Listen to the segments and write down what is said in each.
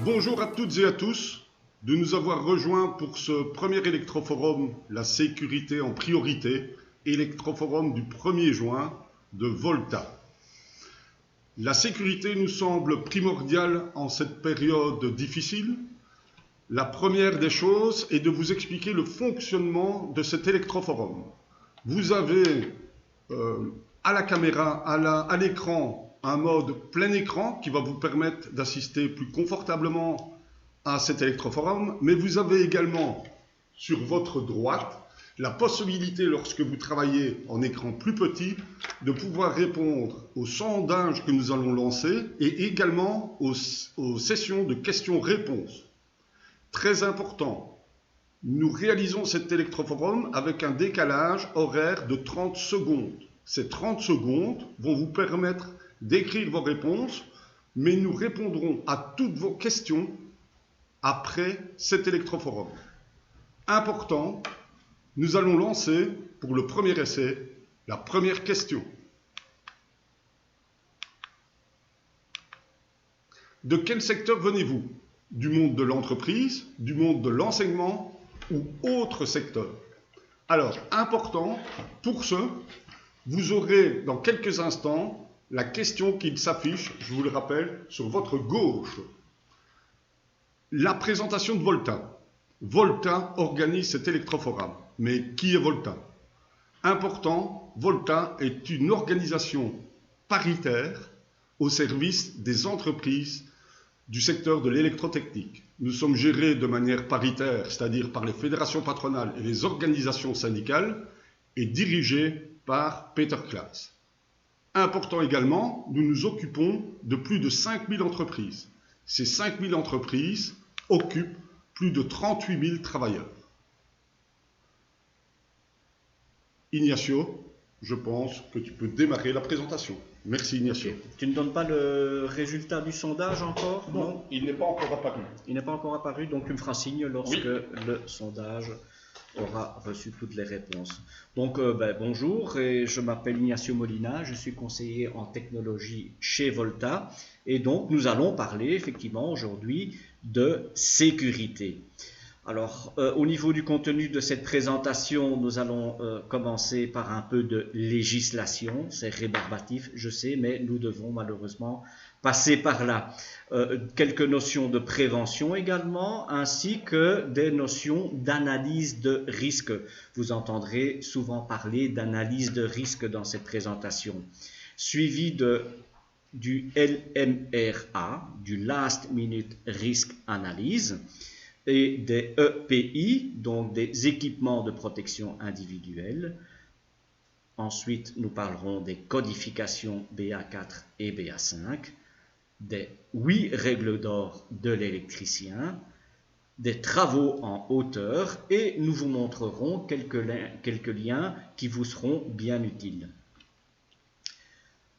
Bonjour à toutes et à tous de nous avoir rejoints pour ce premier électroforum, la sécurité en priorité, électroforum du 1er juin de Volta. La sécurité nous semble primordiale en cette période difficile. La première des choses est de vous expliquer le fonctionnement de cet électroforum. Vous avez à la caméra, à l'écran, un mode plein écran qui va vous permettre d'assister plus confortablement à cet électroforum, mais vous avez également sur votre droite la possibilité, lorsque vous travaillez en écran plus petit, de pouvoir répondre aux sondages que nous allons lancer et également aux sessions de questions-réponses. Très important, nous réalisons cet électroforum avec un décalage horaire de 30 secondes. Ces 30 secondes vont vous permettre d'écrire vos réponses, mais nous répondrons à toutes vos questions après cet électroforum. Important, nous allons lancer pour le premier essai la première question. De quel secteur venez-vous? Du monde de l'entreprise, du monde de l'enseignement ou autre secteur? Alors, important, pour ce, vous aurez dans quelques instants la question qui s'affiche, je vous le rappelle, sur votre gauche. La présentation de Volta. Volta organise cet électroforum. Mais qui est Volta? Important, Volta est une organisation paritaire au service des entreprises du secteur de l'électrotechnique. Nous sommes gérés de manière paritaire, c'est-à-dire par les fédérations patronales et les organisations syndicales, et dirigés par Peter Klaas. Important également, nous nous occupons de plus de 5000 entreprises. Ces 5000 entreprises occupent plus de 38 000 travailleurs. Ignacio, je pense que tu peux démarrer la présentation. Merci Ignacio. Okay. Tu ne donnes pas le résultat du sondage encore? Non, il n'est pas encore apparu. Il n'est pas encore apparu, donc tu me feras signe lorsque le sondage aura reçu toutes les réponses. Donc bonjour, et je m'appelle Ignacio Molina, je suis conseiller en technologie chez Volta, et donc nous allons parler effectivement aujourd'hui de sécurité. Alors, au niveau du contenu de cette présentation, nous allons commencer par un peu de législation. C'est rébarbatif, je sais, mais nous devons malheureusement passer par là. Quelques notions de prévention également, ainsi que des notions d'analyse de risque. Vous entendrez souvent parler d'analyse de risque dans cette présentation. Suivi du LMRA, du Last Minute Risk Analyse, et des EPI, donc des équipements de protection individuelle. Ensuite, nous parlerons des codifications BA4 et BA5, des 8 règles d'or de l'électricien, des travaux en hauteur, et nous vous montrerons quelques liens qui vous seront bien utiles.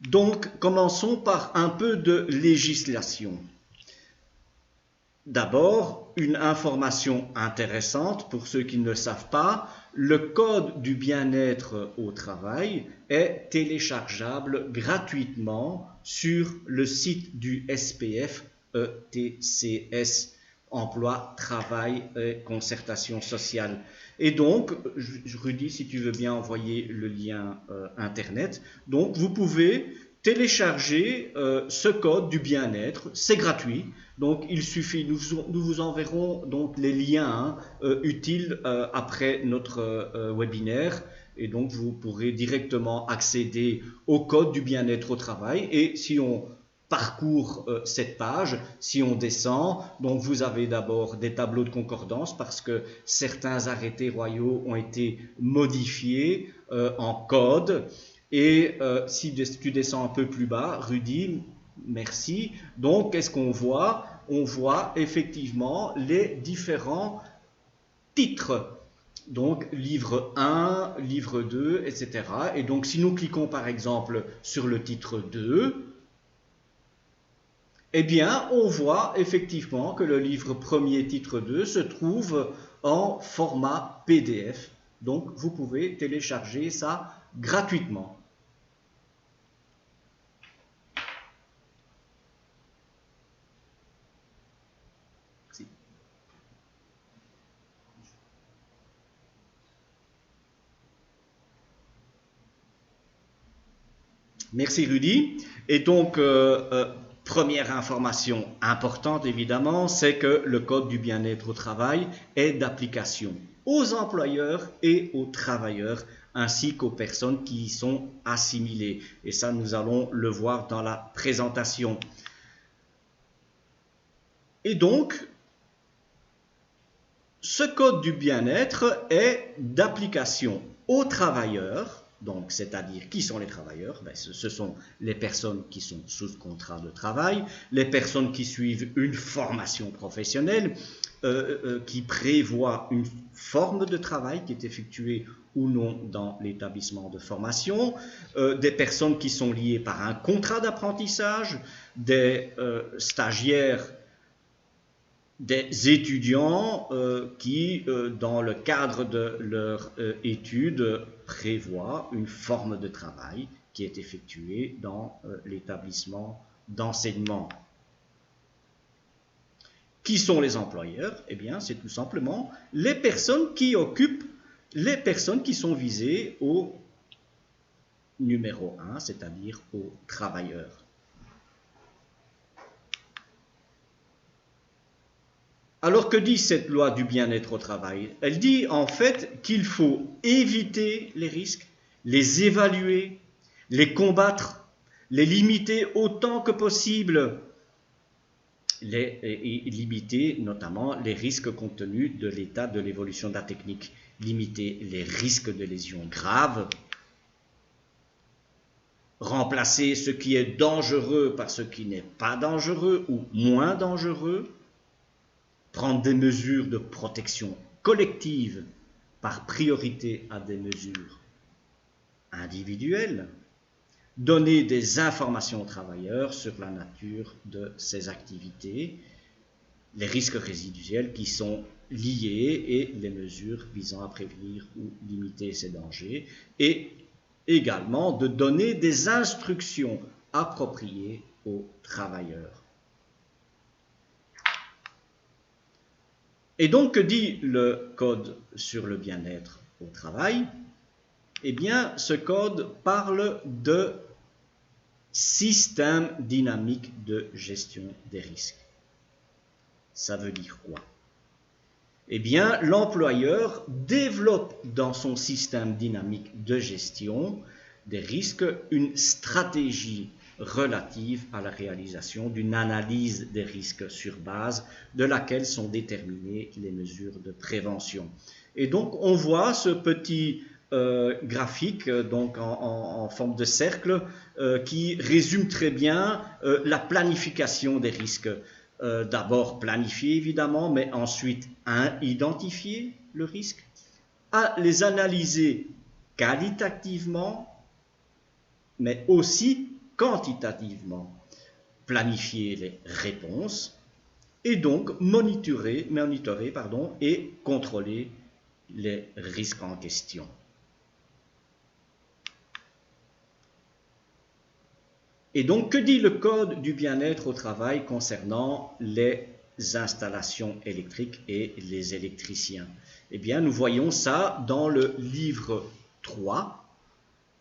Donc, commençons par un peu de législation. D'abord, une information intéressante pour ceux qui ne le savent pas, le code du bien-être au travail est téléchargeable gratuitement sur le site du SPF ETCS, Emploi, Travail et Concertation Sociale. Et donc, Rudy, si tu veux bien envoyer le lien Internet, donc vous pouvez télécharger ce code du bien-être, c'est gratuit. Donc il suffit, nous vous enverrons donc les liens utiles après notre webinaire, et donc vous pourrez directement accéder au code du bien-être au travail. Et si on parcourt cette page, si on descend, donc vous avez d'abord des tableaux de concordance parce que certains arrêtés royaux ont été modifiés en code. Et si tu descends un peu plus bas, Rudy, merci. Donc, qu'est-ce qu'on voit? On voit effectivement les différents titres. Donc, livre 1, livre 2, etc. Et donc, si nous cliquons par exemple sur le titre 2, eh bien, on voit effectivement que le livre premier, titre 2, se trouve en format PDF. Donc, vous pouvez télécharger ça gratuitement. Merci Rudy. Et donc, première information importante évidemment, c'est que le code du bien-être au travail est d'application aux employeurs et aux travailleurs, ainsi qu'aux personnes qui y sont assimilées. Et ça, nous allons le voir dans la présentation. Et donc, ce code du bien-être est d'application aux travailleurs, donc c'est-à-dire qui sont les travailleurs? Ce sont les personnes qui sont sous contrat de travail, les personnes qui suivent une formation professionnelle, qui prévoit une forme de travail qui est effectuée ou non dans l'établissement de formation, des personnes qui sont liées par un contrat d'apprentissage, des stagiaires, des étudiants qui, dans le cadre de leur étude, prévoient une forme de travail qui est effectuée dans l'établissement d'enseignement. Qui sont les employeurs? Eh bien, c'est tout simplement les personnes qui occupent, les personnes qui sont visées au numéro 1, c'est-à-dire aux travailleurs. Alors que dit cette loi du bien-être au travail? Elle dit en fait qu'il faut éviter les risques, les évaluer, les combattre, les limiter autant que possible, et limiter notamment les risques compte tenu de l'état de l'évolution de la technique, limiter les risques de lésions graves, remplacer ce qui est dangereux par ce qui n'est pas dangereux ou moins dangereux, prendre des mesures de protection collective par priorité à des mesures individuelles, donner des informations aux travailleurs sur la nature de ces activités, les risques résiduels qui sont liés et les mesures visant à prévenir ou limiter ces dangers, et également de donner des instructions appropriées aux travailleurs. Et donc, que dit le code sur le bien-être au travail? Eh bien, ce code parle de système dynamique de gestion des risques. Ça veut dire quoi? Eh bien, l'employeur développe dans son système dynamique de gestion des risques une stratégie relative à la réalisation d'une analyse des risques sur base de laquelle sont déterminées les mesures de prévention. Et donc, on voit ce petit graphique donc en forme de cercle qui résume très bien la planification des risques. D'abord planifier évidemment, mais ensuite identifier le risque, à les analyser qualitativement, mais aussi quantitativement, planifier les réponses et donc monitorer et contrôler les risques en question. Et donc, que dit le code du bien-être au travail concernant les installations électriques et les électriciens? Eh bien, nous voyons ça dans le livre 3,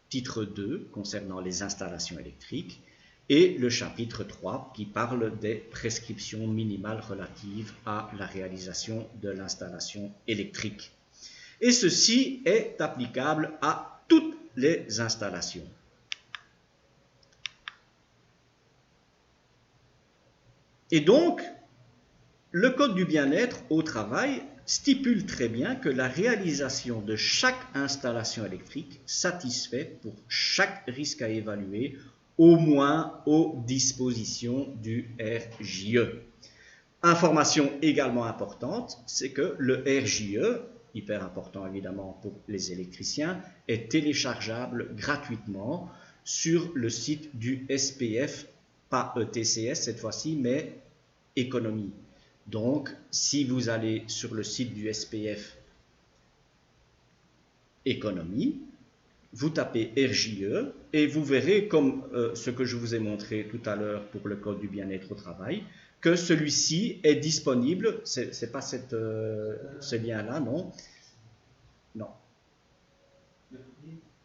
titre 2, concernant les installations électriques, et le chapitre 3, qui parle des prescriptions minimales relatives à la réalisation de l'installation électrique. Et ceci est applicable à toutes les installations. Et donc, le code du bien-être au travail stipule très bien que la réalisation de chaque installation électrique satisfait pour chaque risque à évaluer au moins aux dispositions du RJE. Information également importante, c'est que le RJE, hyper important évidemment pour les électriciens, est téléchargeable gratuitement sur le site du SPF, pas ETCS cette fois-ci, mais économie. Donc, si vous allez sur le site du SPF économie, vous tapez RJE et vous verrez, comme ce que je vous ai montré tout à l'heure pour le code du bien-être au travail, que celui-ci est disponible. C'est pas ce lien-là, non? Non.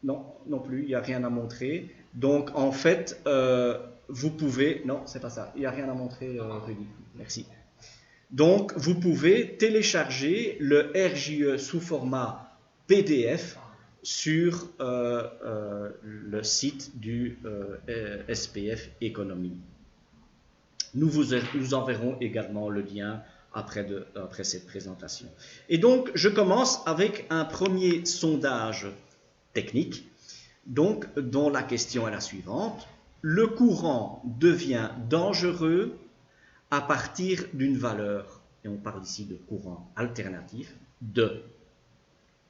Non, non plus, il n'y a rien à montrer. Donc en fait, vous pouvez... Non, c'est pas ça. Il n'y a rien à montrer, Rudy. Merci. Donc vous pouvez télécharger le RJE sous format PDF sur le site du SPF Économie. Nous vous enverrons également le lien après cette présentation. Et donc, je commence avec un premier sondage technique, donc, dont la question est la suivante. Le courant devient dangereux à partir d'une valeur, et on parle ici de courant alternatif, de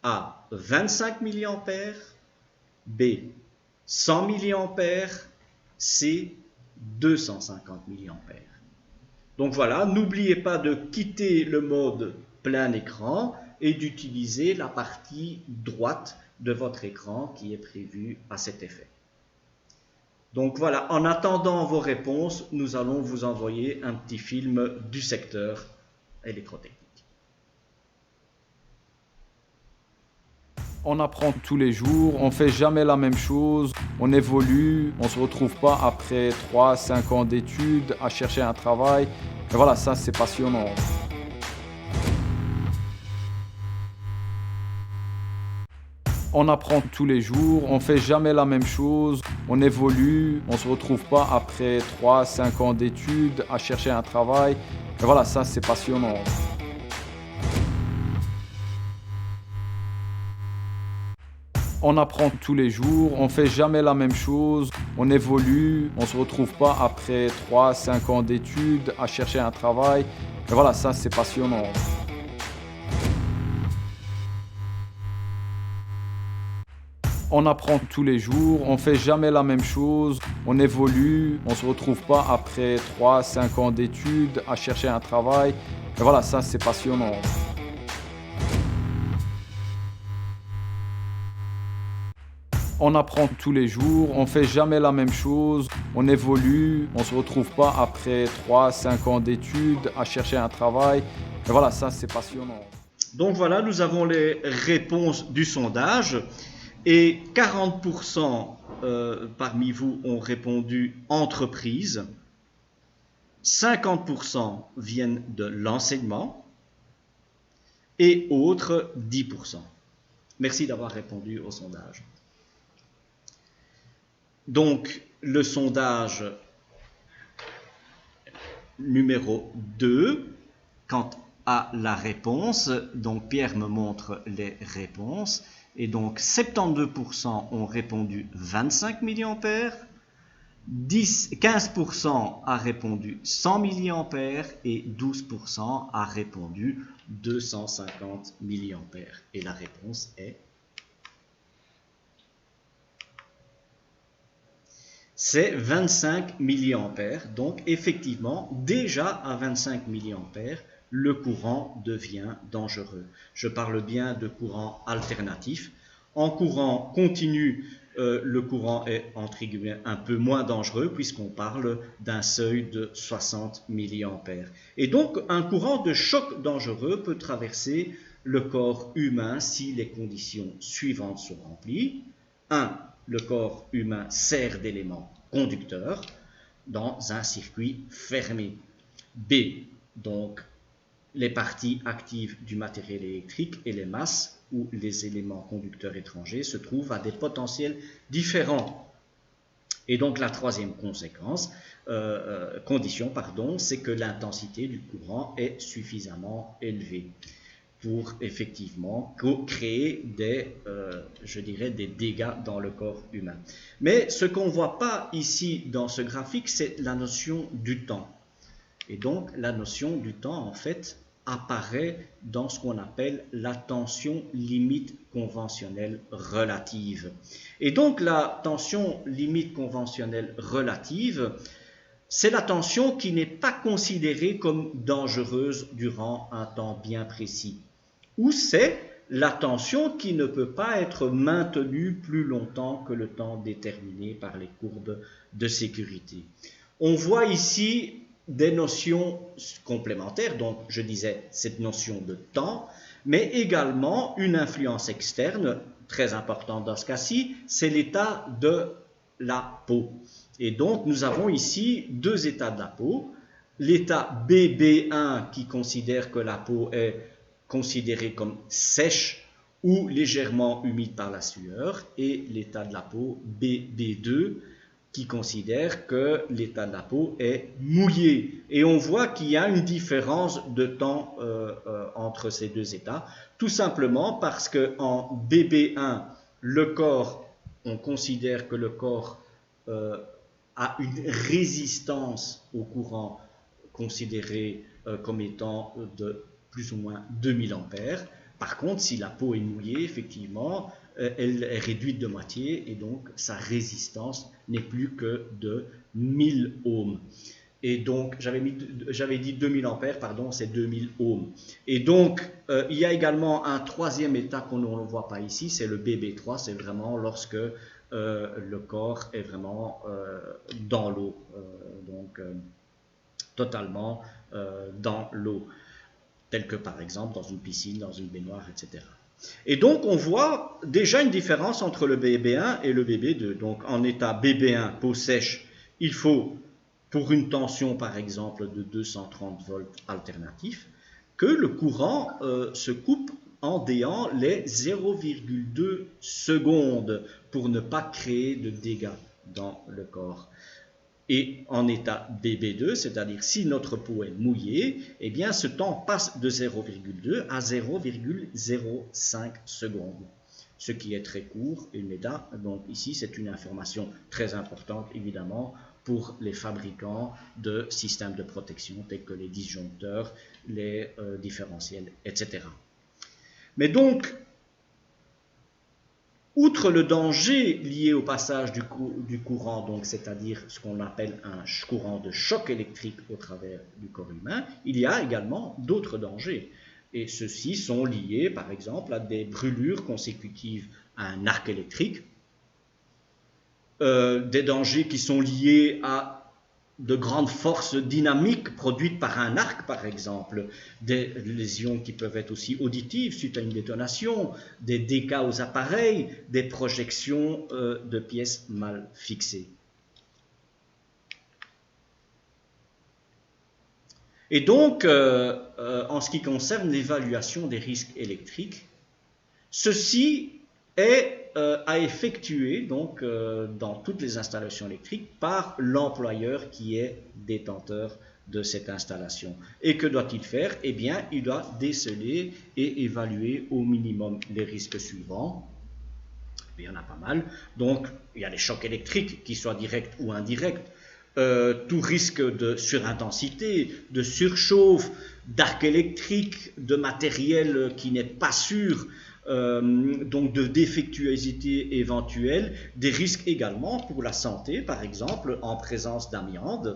A, 25 mA, B, 100 mA, C, 250 mA. Donc voilà, n'oubliez pas de quitter le mode plein écran et d'utiliser la partie droite de votre écran qui est prévue à cet effet. Donc voilà, en attendant vos réponses, nous allons vous envoyer un petit film du secteur électrotechnique. On apprend tous les jours, on ne fait jamais la même chose, on évolue, on ne se retrouve pas après 3-5 ans d'études à chercher un travail. Et voilà, ça c'est passionnant. On apprend tous les jours, on ne fait jamais la même chose, on évolue, on ne se retrouve pas après 3-5 ans d'études à chercher un travail. Et voilà, ça c'est passionnant. On apprend tous les jours, on ne fait jamais la même chose, on évolue, on ne se retrouve pas après 3-5 ans d'études à chercher un travail. Et voilà, ça c'est passionnant. On apprend tous les jours, on ne fait jamais la même chose, on évolue, on ne se retrouve pas après 3-5 ans d'études à chercher un travail. Et voilà, ça c'est passionnant. On apprend tous les jours, on ne fait jamais la même chose, on évolue, on ne se retrouve pas après 3-5 ans d'études à chercher un travail. Et voilà, ça c'est passionnant. Donc voilà, nous avons les réponses du sondage et 40% parmi vous ont répondu entreprise, 50% viennent de l'enseignement et autres 10%. Merci d'avoir répondu au sondage. Donc, le sondage numéro 2, quant à la réponse, donc Pierre me montre les réponses, et donc 72% ont répondu 25 mA, 15% a répondu 100 mA et 12% a répondu 250 mA. Et la réponse est... c'est 25 mA. Donc effectivement, déjà à 25 mA, le courant devient dangereux. Je parle bien de courant alternatif. En courant continu, le courant est entre guillemets un peu moins dangereux puisqu'on parle d'un seuil de 60 mA. Et donc un courant de choc dangereux peut traverser le corps humain si les conditions suivantes sont remplies. 1. Le corps humain sert d'élément conducteur dans un circuit fermé. B. Donc, les parties actives du matériel électrique et les masses ou les éléments conducteurs étrangers se trouvent à des potentiels différents. Et donc, la troisième condition, c'est que l'intensité du courant est suffisamment élevée pour effectivement créer des dégâts dans le corps humain. Mais ce qu'on ne voit pas ici dans ce graphique, c'est la notion du temps. Et donc, la notion du temps, en fait, apparaît dans ce qu'on appelle la tension limite conventionnelle relative. Et donc, la tension limite conventionnelle relative, c'est la tension qui n'est pas considérée comme dangereuse durant un temps bien précis. Ou c'est la tension qui ne peut pas être maintenue plus longtemps que le temps déterminé par les courbes de sécurité. On voit ici des notions complémentaires, donc je disais cette notion de temps, mais également une influence externe, très importante dans ce cas-ci, c'est l'état de la peau. Et donc, nous avons ici deux états de la peau. L'état BB1 qui considère que la peau est considérée comme sèche ou légèrement humide par la sueur, et l'état de la peau BB2 qui considère que l'état de la peau est mouillé. Et on voit qu'il y a une différence de temps entre ces deux états, tout simplement parce qu'en BB1, le corps, on considère que le corps a une résistance au courant considérée comme étant de plus ou moins 2000 ampères. Par contre, si la peau est mouillée, effectivement, elle est réduite de moitié et donc sa résistance n'est plus que de 1000 ohms. Et donc, j'avais dit 2000 ampères, pardon, c'est 2000 ohms. Et donc, il y a également un troisième état qu'on ne voit pas ici, c'est le BB3, c'est vraiment lorsque le corps est vraiment dans l'eau, totalement dans l'eau, tel que par exemple dans une piscine, dans une baignoire, etc. Et donc, on voit déjà une différence entre le BB1 et le BB2. Donc, en état BB1, peau sèche, il faut, pour une tension, par exemple, de 230 volts alternatif, que le courant se coupe en déant les 0,2 secondes pour ne pas créer de dégâts dans le corps. Et en état BB2, c'est-à-dire si notre peau est mouillée, eh bien ce temps passe de 0,2 à 0,05 secondes, ce qui est très court. Donc ici, c'est une information très importante, évidemment, pour les fabricants de systèmes de protection, tels que les disjoncteurs, les différentiels, etc. Mais donc, outre le danger lié au passage du courant, donc c'est-à-dire ce qu'on appelle un courant de choc électrique au travers du corps humain, il y a également d'autres dangers. Et ceux-ci sont liés, par exemple, à des brûlures consécutives à un arc électrique, des dangers qui sont liés à de grandes forces dynamiques produites par un arc, par exemple, des lésions qui peuvent être aussi auditives suite à une détonation, des dégâts aux appareils, des projections de pièces mal fixées. Et donc, en ce qui concerne l'évaluation des risques électriques, ceci est à effectuer donc, dans toutes les installations électriques par l'employeur qui est détenteur de cette installation. Et que doit-il faire? Eh bien, il doit déceler et évaluer au minimum les risques suivants. Il y en a pas mal. Donc, il y a les chocs électriques, qu'ils soient directs ou indirects. Tout risque de surintensité, de surchauffe, d'arc électrique, de matériel qui n'est pas sûr, donc de défectuosité éventuelle, des risques également pour la santé, par exemple en présence d'amiante,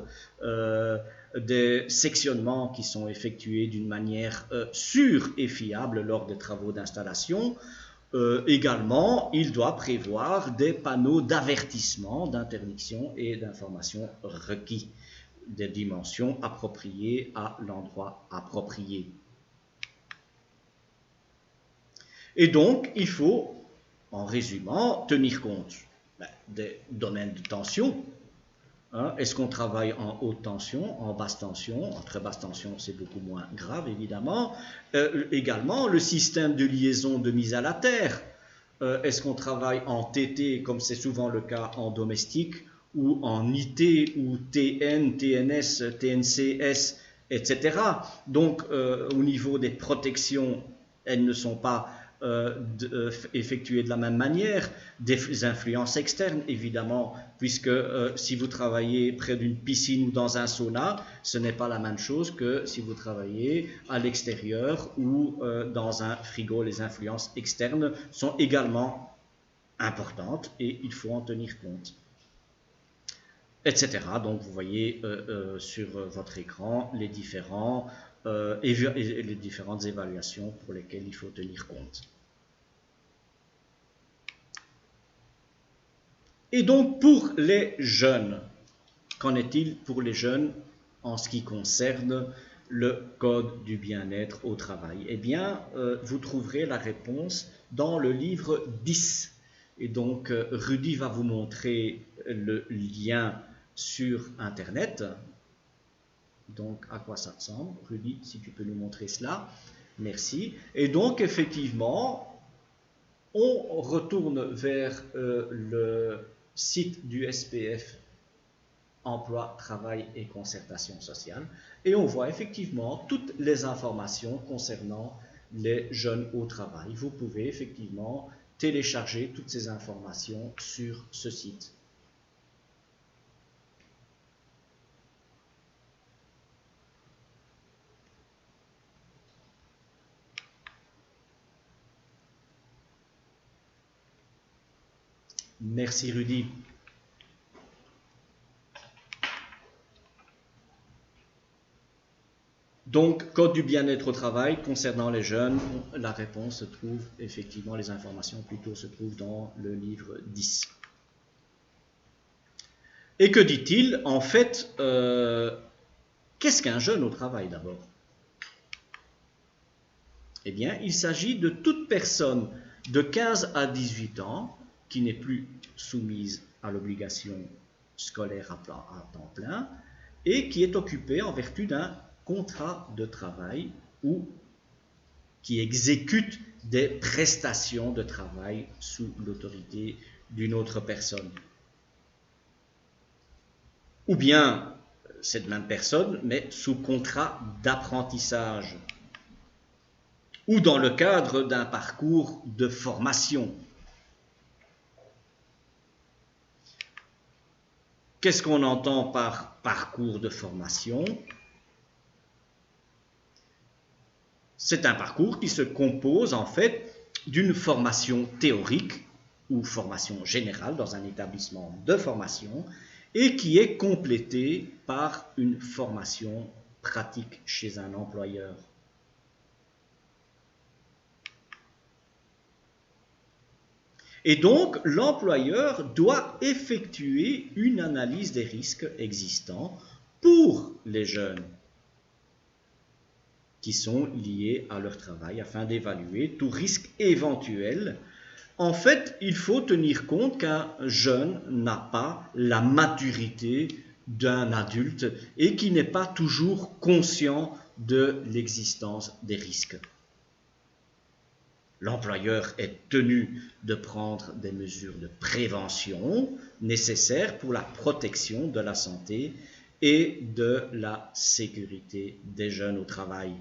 des sectionnements qui sont effectués d'une manière sûre et fiable lors des travaux d'installation. Également, il doit prévoir des panneaux d'avertissement, d'interdiction et d'information requis, des dimensions appropriées à l'endroit approprié. Et donc, il faut, en résumant, tenir compte des domaines de tension. Est-ce qu'on travaille en haute tension, en basse tension? En très basse tension, c'est beaucoup moins grave, évidemment. Également, le système de liaison de mise à la terre. Est-ce qu'on travaille en TT, comme c'est souvent le cas en domestique, ou en IT, ou TN, TNS, TNCS, etc. Donc, au niveau des protections, elles ne sont pas effectuées de la même manière. Des influences externes, évidemment, puisque si vous travaillez près d'une piscine ou dans un sauna, ce n'est pas la même chose que si vous travaillez à l'extérieur ou dans un frigo. Les influences externes sont également importantes et il faut en tenir compte, etc. Donc vous voyez sur votre écran les différentes évaluations pour lesquelles il faut tenir compte. Et donc pour les jeunes, qu'en est-il pour les jeunes en ce qui concerne le code du bien-être au travail? Eh bien, vous trouverez la réponse dans le livre 10. Et donc, Rudy va vous montrer le lien sur Internet. Donc, à quoi ça ressemble? Rudy, si tu peux nous montrer cela. Merci. Et donc, effectivement, on retourne vers le site du SPF Emploi, Travail et Concertation Sociale et on voit effectivement toutes les informations concernant les jeunes au travail. Vous pouvez effectivement télécharger toutes ces informations sur ce site. Merci Rudy. Donc, code du bien-être au travail, concernant les jeunes, la réponse se trouve, effectivement, les informations plutôt se trouvent dans le livre 10. Et que dit-il? En fait, qu'est-ce qu'un jeune au travail d'abord? Eh bien, il s'agit de toute personne de 15 à 18 ans qui n'est plus soumise à l'obligation scolaire à temps plein et qui est occupée en vertu d'un contrat de travail ou qui exécute des prestations de travail sous l'autorité d'une autre personne. Ou bien cette même personne, mais sous contrat d'apprentissage ou dans le cadre d'un parcours de formation. Qu'est-ce qu'on entend par parcours de formation? C'est un parcours qui se compose en fait d'une formation théorique ou formation générale dans un établissement de formation et qui est complété par une formation pratique chez un employeur. Et donc, l'employeur doit effectuer une analyse des risques existants pour les jeunes qui sont liés à leur travail afin d'évaluer tout risque éventuel. En fait, il faut tenir compte qu'un jeune n'a pas la maturité d'un adulte et qui n'est pas toujours conscient de l'existence des risques. L'employeur est tenu de prendre des mesures de prévention nécessaires pour la protection de la santé et de la sécurité des jeunes au travail.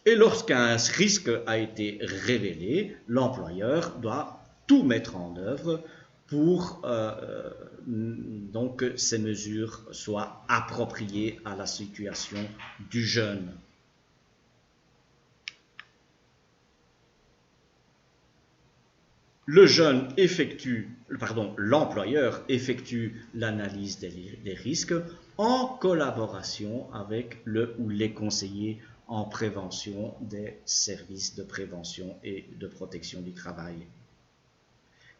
Et lorsqu'un risque a été révélé, l'employeur doit tout mettre en œuvre pour donc que ces mesures soient appropriées à la situation du jeune. L'employeur effectue l'analyse des risques en collaboration avec le ou les conseillers en prévention des services de prévention et de protection du travail.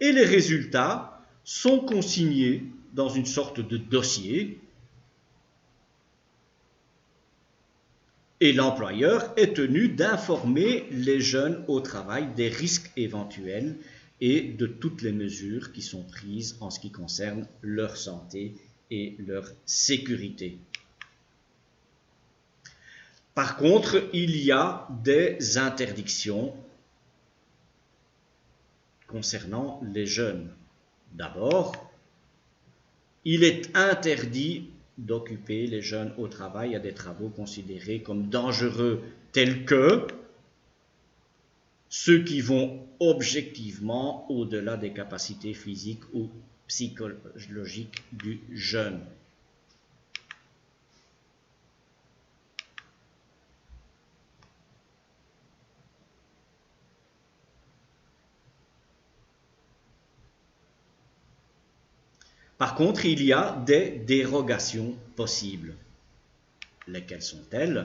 Et les résultats sont consignés dans une sorte de dossier et l'employeur est tenu d'informer les jeunes au travail des risques éventuels et de toutes les mesures qui sont prises en ce qui concerne leur santé et leur sécurité. Par contre, il y a des interdictions concernant les jeunes. D'abord, il est interdit d'occuper les jeunes au travail à des travaux considérés comme dangereux, tels que ceux qui vont objectivement au-delà des capacités physiques ou psychologiques du jeune. Par contre, il y a des dérogations possibles. Lesquelles sont-elles?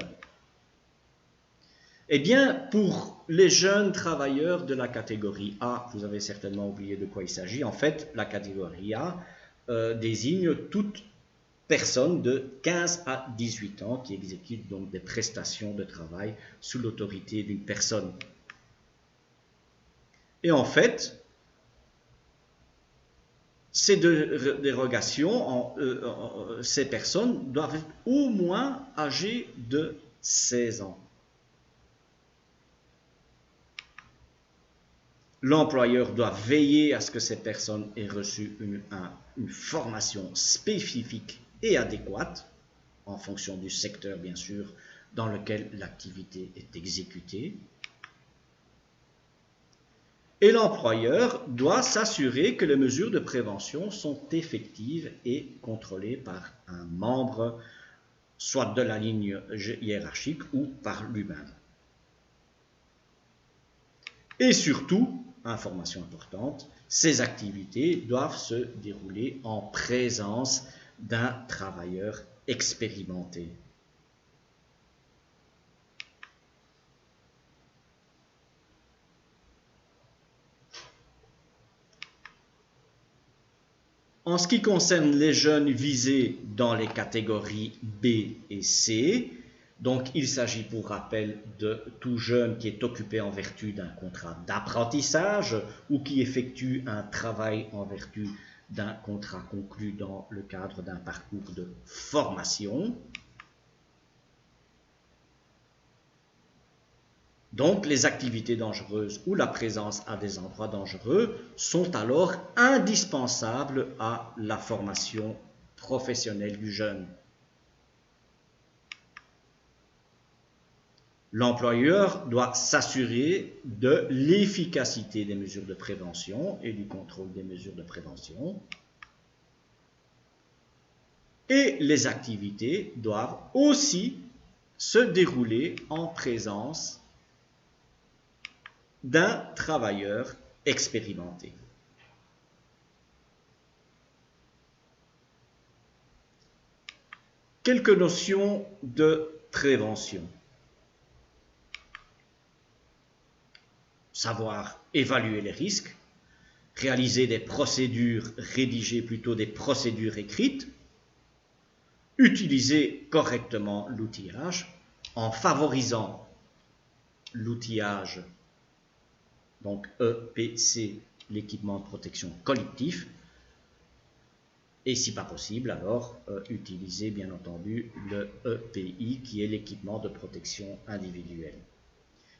Eh bien, pour les jeunes travailleurs de la catégorie A, vous avez certainement oublié de quoi il s'agit. En fait, la catégorie A désigne toute personne de 15 à 18 ans qui exécute donc des prestations de travail sous l'autorité d'une personne. Et en fait, Ces dérogations, ces personnes doivent être au moins âgées de 16 ans. L'employeur doit veiller à ce que ces personnes aient reçu une formation spécifique et adéquate, en fonction du secteur bien sûr, dans lequel l'activité est exécutée. Et l'employeur doit s'assurer que les mesures de prévention sont effectives et contrôlées par un membre, soit de la ligne hiérarchique ou par lui-même. Et surtout, information importante, ces activités doivent se dérouler en présence d'un travailleur expérimenté. En ce qui concerne les jeunes visés dans les catégories B et C, donc il s'agit pour rappel de tout jeune qui est occupé en vertu d'un contrat d'apprentissage ou qui effectue un travail en vertu d'un contrat conclu dans le cadre d'un parcours de formation. Donc les activités dangereuses ou la présence à des endroits dangereux sont alors indispensables à la formation professionnelle du jeune. L'employeur doit s'assurer de l'efficacité des mesures de prévention et du contrôle des mesures de prévention. Et les activités doivent aussi se dérouler en présence d'un travailleur expérimenté. Quelques notions de prévention. Savoir évaluer les risques, réaliser des procédures, rédiger plutôt des procédures écrites, utiliser correctement l'outillage en favorisant l'outillage, donc EPC, l'équipement de protection collectif, et si pas possible, alors utiliser bien entendu le EPI qui est l'équipement de protection individuelle.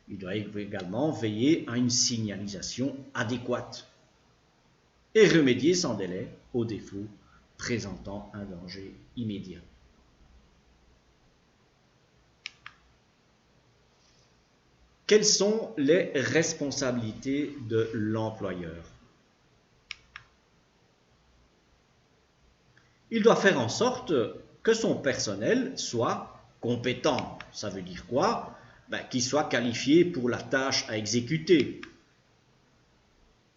Il doit également veiller à une signalisation adéquate et remédier sans délai aux défauts présentant un danger immédiat. Quelles sont les responsabilités de l'employeur? Il doit faire en sorte que son personnel soit compétent. Ça veut dire quoi? Qu'il soit qualifié pour la tâche à exécuter,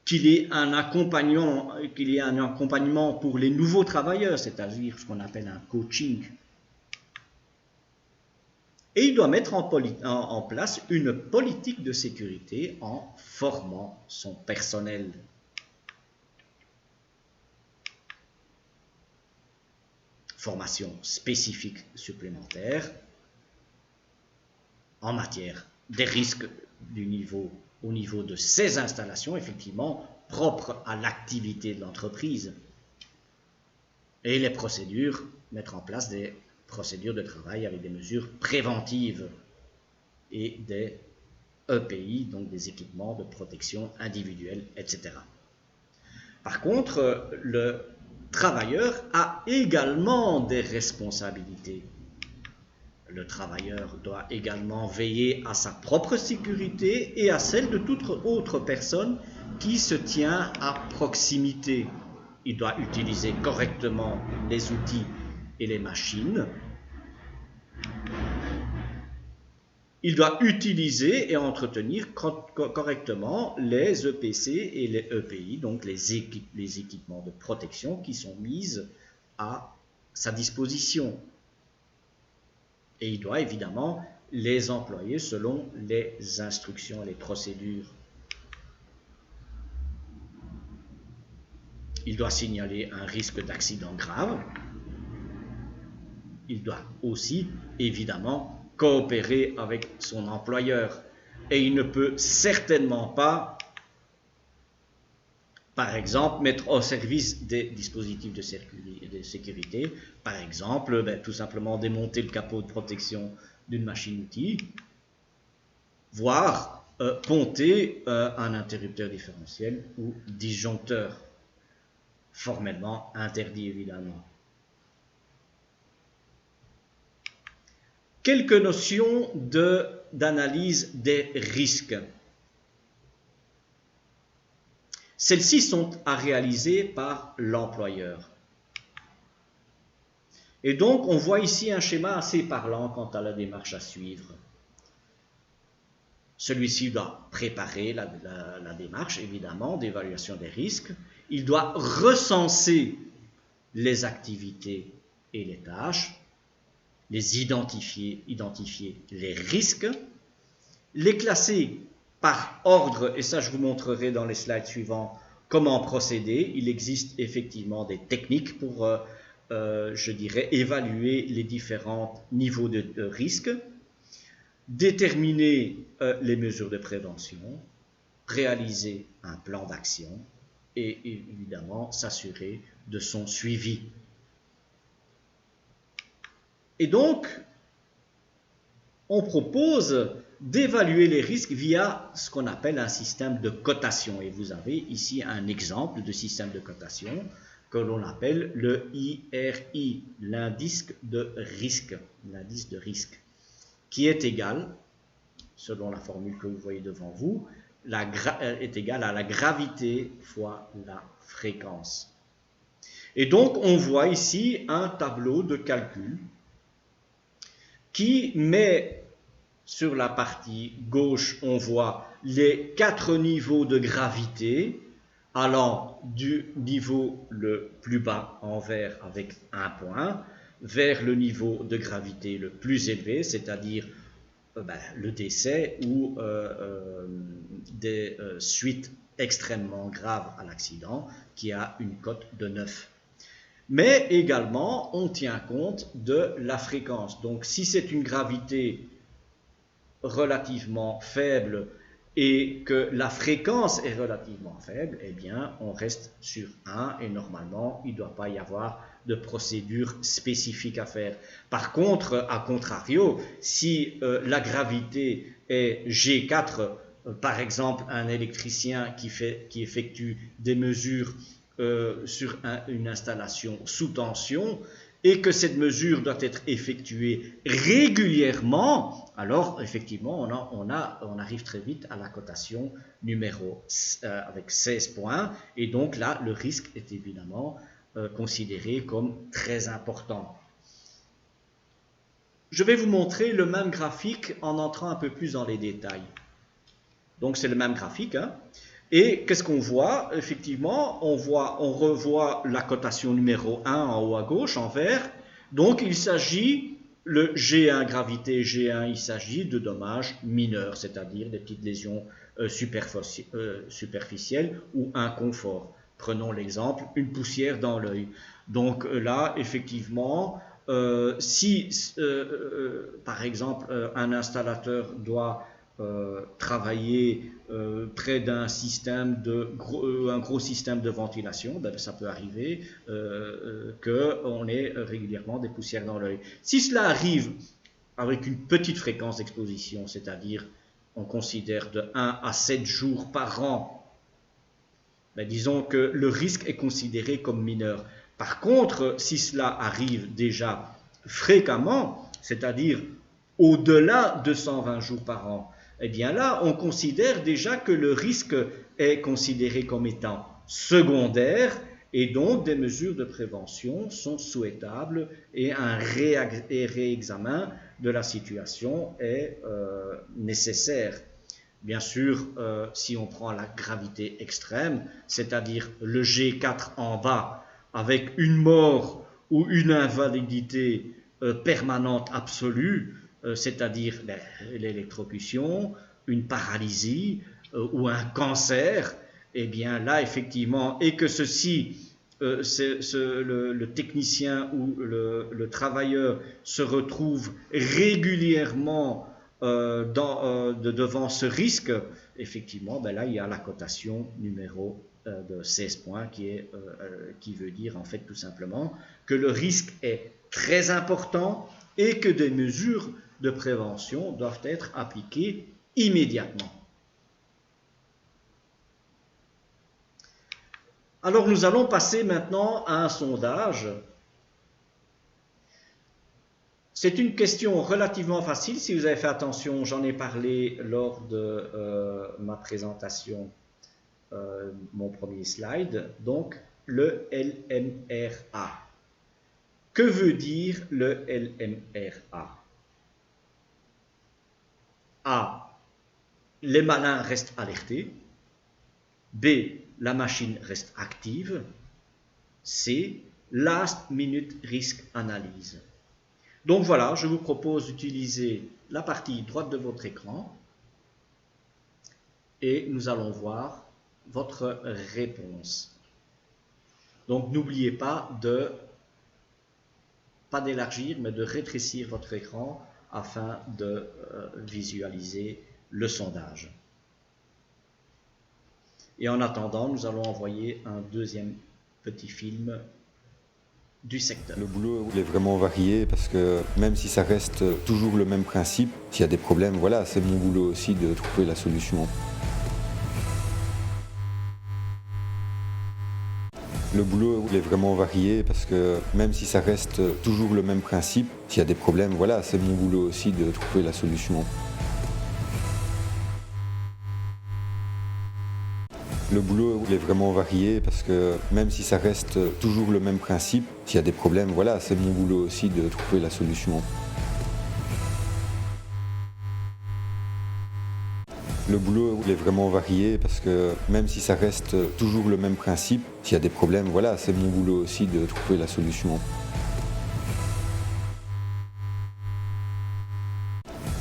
qu'il y ait un accompagnement pour les nouveaux travailleurs, c'est-à-dire ce qu'on appelle un coaching. Et il doit mettre en place une politique de sécurité en formant son personnel. Formation spécifique supplémentaire en matière des risques au niveau de ces installations, effectivement, propres à l'activité de l'entreprise. Et les procédures, mettre en place des procédures de travail avec des mesures préventives et des EPI, donc des équipements de protection individuelle, etc. Par contre, le travailleur a également des responsabilités. Le travailleur doit également veiller à sa propre sécurité et à celle de toute autre personne qui se tient à proximité. Il doit utiliser correctement les outils et les machines. Il doit utiliser et entretenir correctement les EPC et les EPI, donc les équipements de protection qui sont mis à sa disposition. Et il doit évidemment les employer selon les instructions et les procédures. Il doit signaler un risque d'accident grave. Il doit aussi, évidemment, coopérer avec son employeur. Et il ne peut certainement pas Par exemple, mettre au service des dispositifs de sécurité. Par exemple, tout simplement démonter le capot de protection d'une machine-outil, voire ponter un interrupteur différentiel ou disjoncteur. Formellement interdit, évidemment. Quelques notions d'analyse des risques. Celles-ci sont à réaliser par l'employeur. Et donc, on voit ici un schéma assez parlant quant à la démarche à suivre. Celui-ci doit préparer la démarche, évidemment, d'évaluation des risques. Il doit recenser les activités et les tâches, les identifier les risques, les classer par ordre, et ça je vous montrerai dans les slides suivants comment procéder. Il existe effectivement des techniques pour, je dirais, évaluer les différents niveaux de risque, déterminer les mesures de prévention, réaliser un plan d'action et évidemment s'assurer de son suivi. Et donc, on propose d'évaluer les risques via ce qu'on appelle un système de cotation. Et vous avez ici un exemple de système de cotation que l'on appelle le IRI, l'indice de risque, qui est égal, selon la formule que vous voyez devant vous, est égal à la gravité fois la fréquence. Et donc, on voit ici un tableau de calcul qui met sur la partie gauche, on voit les 4 niveaux de gravité allant du niveau le plus bas en vert avec un point vers le niveau de gravité le plus élevé, c'est-à-dire le décès ou des suites extrêmement graves à l'accident qui a une cote de 9. Mais également, on tient compte de la fréquence. Donc, si c'est une gravité relativement faible et que la fréquence est relativement faible, eh bien, on reste sur 1 et normalement, il ne doit pas y avoir de procédure spécifique à faire. Par contre, à contrario, si la gravité est G4, par exemple, un électricien qui effectue des mesures sur une installation sous tension et que cette mesure doit être effectuée régulièrement, alors effectivement on arrive très vite à la cotation numéro avec 16 points et donc là le risque est évidemment considéré comme très important. Je vais vous montrer le même graphique en entrant un peu plus dans les détails. Donc c'est le même graphique, hein. Et qu'est-ce qu'on voit? Effectivement, on revoit la cotation numéro 1 en haut à gauche, en vert. Donc, il s'agit, le G1, gravité G1, il s'agit de dommages mineurs, c'est-à-dire des petites lésions superficielles ou inconfort. Prenons l'exemple, une poussière dans l'œil. Donc là, effectivement, si, par exemple, un installateur doit travailler près d'un système un gros système de ventilation, ça peut arriver qu'on ait régulièrement des poussières dans l'œil. Si cela arrive avec une petite fréquence d'exposition, c'est-à-dire on considère de 1 à 7 jours par an, disons que le risque est considéré comme mineur. Par contre, si cela arrive déjà fréquemment, c'est-à-dire au-delà de 120 jours par an, eh bien là, on considère déjà que le risque est considéré comme étant secondaire et donc des mesures de prévention sont souhaitables et un réexamen de la situation est nécessaire. Bien sûr, si on prend la gravité extrême, c'est-à-dire le G4 en bas avec une mort ou une invalidité permanente absolue, c'est-à-dire l'électrocution, une paralysie ou un cancer, eh bien là effectivement, et que le technicien ou le travailleur se retrouve régulièrement devant ce risque, effectivement, là il y a la cotation numéro de 16 points qui veut dire en fait tout simplement que le risque est très important et que des mesures de prévention doivent être appliquées immédiatement. Alors nous allons passer maintenant à un sondage. C'est une question relativement facile, si vous avez fait attention, j'en ai parlé lors de ma présentation, mon premier slide, donc le LMRA. Que veut dire le LMRA? A. Les malins restent alertés. B. La machine reste active. C. Last minute risk analyse. Donc voilà, je vous propose d'utiliser la partie droite de votre écran et nous allons voir votre réponse. Donc n'oubliez pas d'élargir, mais de rétrécir votre écran afin de visualiser le sondage. Et en attendant, nous allons envoyer un deuxième petit film du secteur. Le boulot il est vraiment varié parce que même si ça reste toujours le même principe, s'il y a des problèmes, voilà, c'est mon boulot aussi de trouver la solution. Le boulot il est vraiment varié parce que même si ça reste toujours le même principe, s'il y a des problèmes, voilà, c'est mon boulot aussi de trouver la solution. Le boulot il est vraiment varié parce que même si ça reste toujours le même principe, s'il y a des problèmes, voilà, c'est mon boulot aussi de trouver la solution. Le boulot il est vraiment varié parce que même si ça reste toujours le même principe, s'il y a des problèmes, voilà, c'est mon boulot aussi de trouver la solution.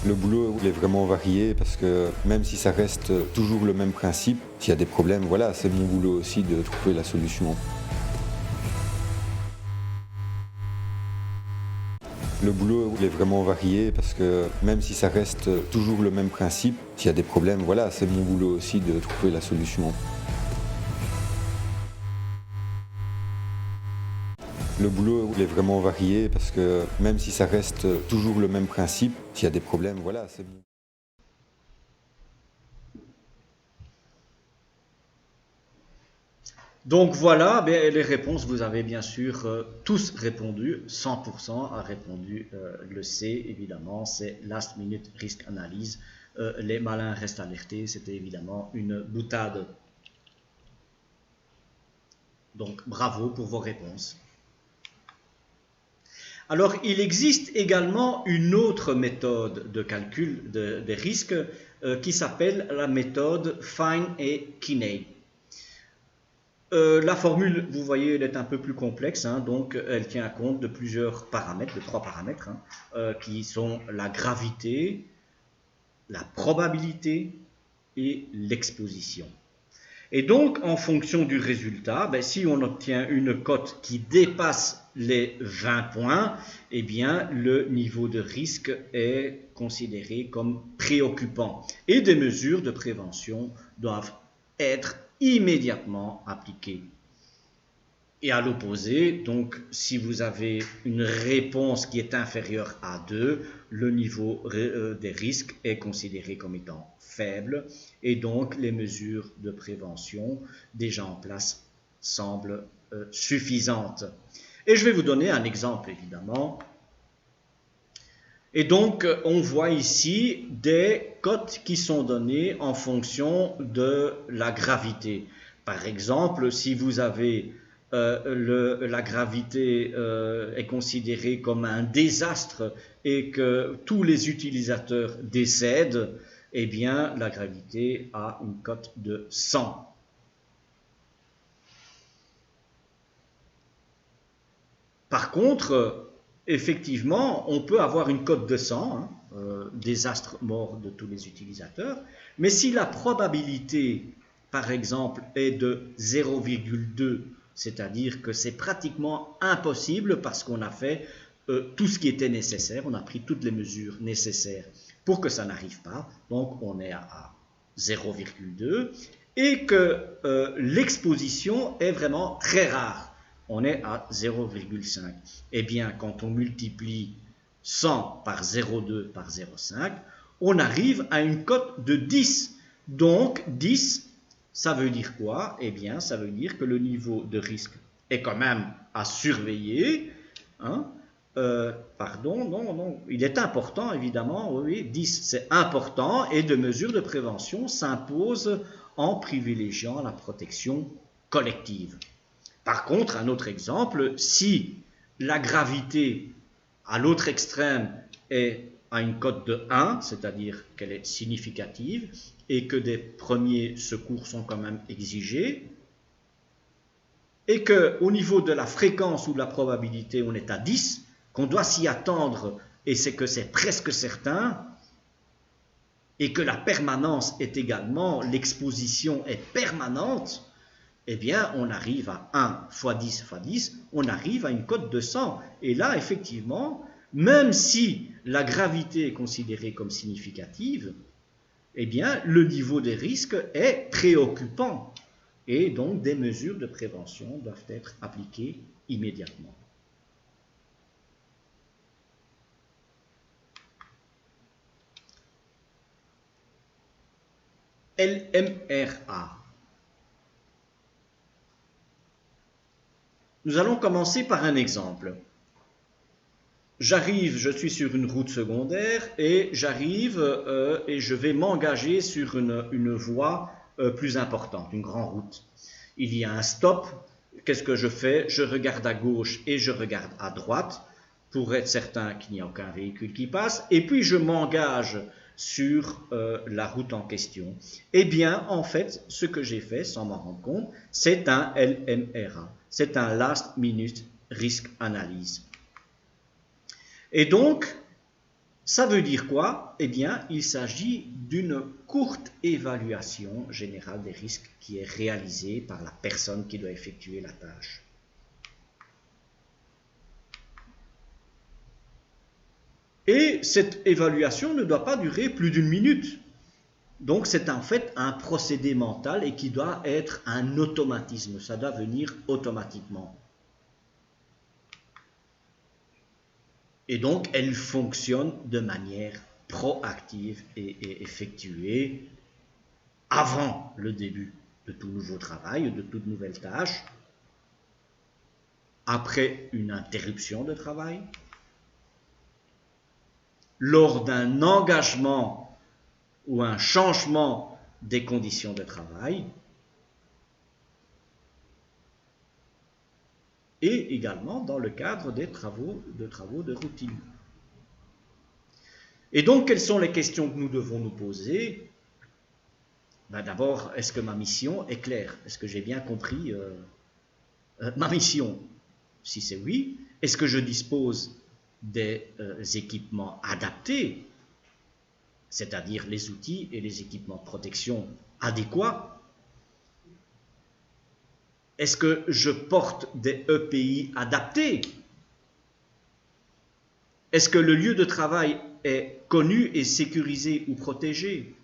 Le boulot il est vraiment varié parce que même si ça reste toujours le même principe, s'il y a des problèmes, voilà, c'est mon boulot aussi de trouver la solution. Le boulot il est vraiment varié parce que même si ça reste toujours le même principe, s'il y a des problèmes, voilà, c'est mon boulot aussi de trouver la solution. Le boulot il est vraiment varié parce que même si ça reste toujours le même principe, s'il y a des problèmes, voilà, c'est bon. Donc voilà, les réponses, vous avez bien sûr tous répondu, 100% a répondu le C, évidemment, c'est Last Minute Risk Analyse. Les malins restent alertés, c'était évidemment une boutade. Donc bravo pour vos réponses. Alors, il existe également une autre méthode de calcul des risques qui s'appelle la méthode Fine et Kinney. La formule, vous voyez, elle est un peu plus complexe, hein, donc elle tient compte de plusieurs paramètres, de 3 paramètres, hein, qui sont la gravité, la probabilité et l'exposition. Et donc, en fonction du résultat, si on obtient une cote qui dépasse les 20 points, eh bien, le niveau de risque est considéré comme préoccupant. Et des mesures de prévention doivent être immédiatement appliquées. Et à l'opposé, donc, si vous avez une réponse qui est inférieure à 2, le niveau des risques est considéré comme étant faible et donc les mesures de prévention déjà en place semblent suffisantes. Et je vais vous donner un exemple, évidemment. Et donc, on voit ici des cotes qui sont données en fonction de la gravité. Par exemple, si vous avez la gravité est considérée comme un désastre et que tous les utilisateurs décèdent, eh bien, la gravité a une cote de 100. Par contre, effectivement, on peut avoir une cote de 100, désastre mort de tous les utilisateurs, mais si la probabilité, par exemple, est de 0,2, c'est-à-dire que c'est pratiquement impossible parce qu'on a fait tout ce qui était nécessaire, on a pris toutes les mesures nécessaires pour que ça n'arrive pas, donc on est à 0,2, et que l'exposition est vraiment très rare. On est à 0,5. Eh bien, quand on multiplie 100 par 0,2 par 0,5, on arrive à une cote de 10. Donc, 10, ça veut dire quoi? Eh bien, ça veut dire que le niveau de risque est quand même à surveiller. Hein? Non, il est important, évidemment, oui, 10, c'est important, et de mesures de prévention s'imposent en privilégiant la protection collective. Par contre, un autre exemple, si la gravité à l'autre extrême est à une cote de 1, c'est-à-dire qu'elle est significative, et que des premiers secours sont quand même exigés, et qu'au niveau de la fréquence ou de la probabilité, on est à 10, qu'on doit s'y attendre, et c'est que c'est presque certain, et que la permanence est également, l'exposition est permanente, eh bien, on arrive à 1 fois 10 fois 10, on arrive à une cote de 100. Et là, effectivement, même si la gravité est considérée comme significative, eh bien, le niveau des risques est préoccupant. Et donc, des mesures de prévention doivent être appliquées immédiatement. LMRA. Nous allons commencer par un exemple. Je suis sur une route secondaire et j'arrive et je vais m'engager sur une voie plus importante, une grande route. Il y a un stop. Qu'est-ce que je fais? Je regarde à gauche et je regarde à droite pour être certain qu'il n'y a aucun véhicule qui passe. Et puis je m'engage sur la route en question. Eh bien, en fait, ce que j'ai fait, sans m'en rendre compte, c'est un LMRA. C'est un Last Minute Risk Analysis. Et donc, ça veut dire quoi? Eh bien, il s'agit d'une courte évaluation générale des risques qui est réalisée par la personne qui doit effectuer la tâche. Et cette évaluation ne doit pas durer plus d'une minute. Donc c'est en fait un procédé mental et qui doit être un automatisme. Ça doit venir automatiquement. Et donc elle fonctionne de manière proactive et effectuée avant le début de tout nouveau travail, de toute nouvelle tâche, après une interruption de travail, lors d'un engagement ou un changement des conditions de travail, et également dans le cadre des travaux de routine. Et donc, quelles sont les questions que nous devons nous poser? D'abord, est-ce que ma mission est claire? Est-ce que j'ai bien compris ma mission? Si c'est oui, est-ce que je dispose des équipements adaptés, c'est-à-dire les outils et les équipements de protection adéquats? Est-ce que je porte des EPI adaptés? Est-ce que le lieu de travail est connu et sécurisé ou protégé?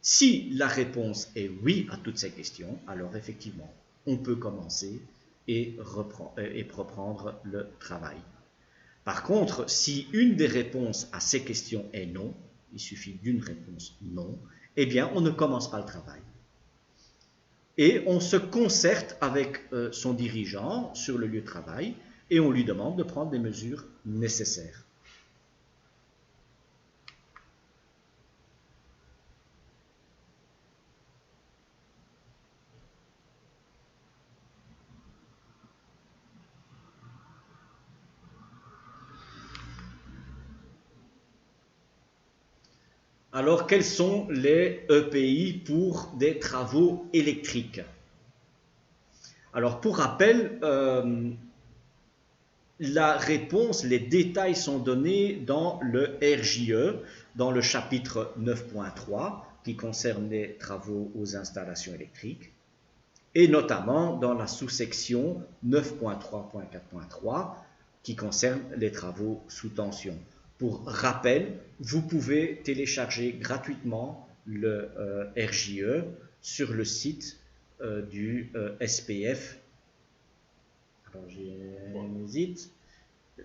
Si la réponse est oui à toutes ces questions, alors effectivement, on peut commencer et reprendre le travail. Par contre, si une des réponses à ces questions est non, il suffit d'une réponse non, eh bien on ne commence pas le travail. Et on se concerte avec son dirigeant sur le lieu de travail et on lui demande de prendre des mesures nécessaires. Alors, quels sont les EPI pour des travaux électriques? Alors, pour rappel, la réponse, les détails sont donnés dans le RJE, dans le chapitre 9.3, qui concerne les travaux aux installations électriques, et notamment dans la sous-section 9.3.4.3, qui concerne les travaux sous tension. Pour rappel, vous pouvez télécharger gratuitement le RJE sur le site du SPF. Alors j'hésite.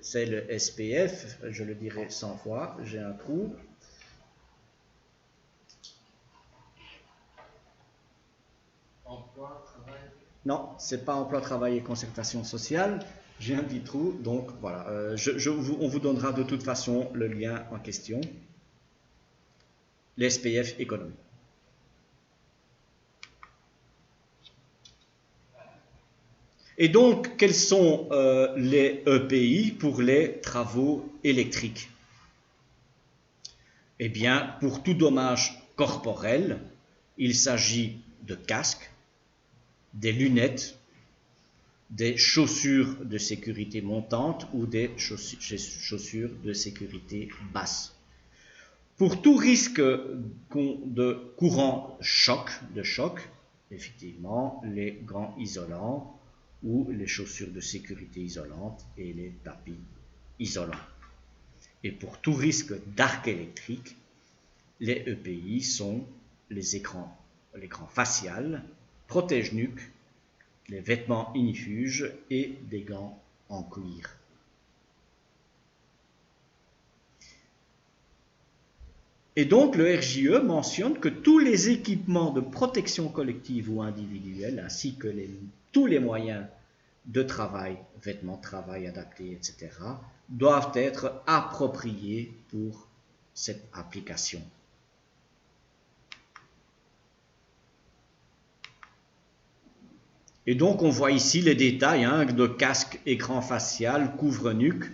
C'est le SPF, je le dirai 100 fois, j'ai un trou. Emploi, travail. Non, c'est pas emploi, travail et concertation sociale. J'ai un petit trou, donc voilà. On vous donnera de toute façon le lien en question. L'SPF économie. Et donc, quels sont les EPI pour les travaux électriques? Eh bien, pour tout dommage corporel, il s'agit de casques, des lunettes, des chaussures de sécurité montantes ou des chaussures de sécurité basse. Pour tout risque de courant de choc, effectivement, les gants isolants ou les chaussures de sécurité isolantes et les tapis isolants. Et pour tout risque d'arc électrique, les EPI sont l'écran facial, protège-nuque, les vêtements inifuges et des gants en cuir. Et donc le RJE mentionne que tous les équipements de protection collective ou individuelle, ainsi que tous les moyens de travail, vêtements de travail adaptés, etc., doivent être appropriés pour cette application. Et donc on voit ici les détails de casque, écran facial, couvre-nuque.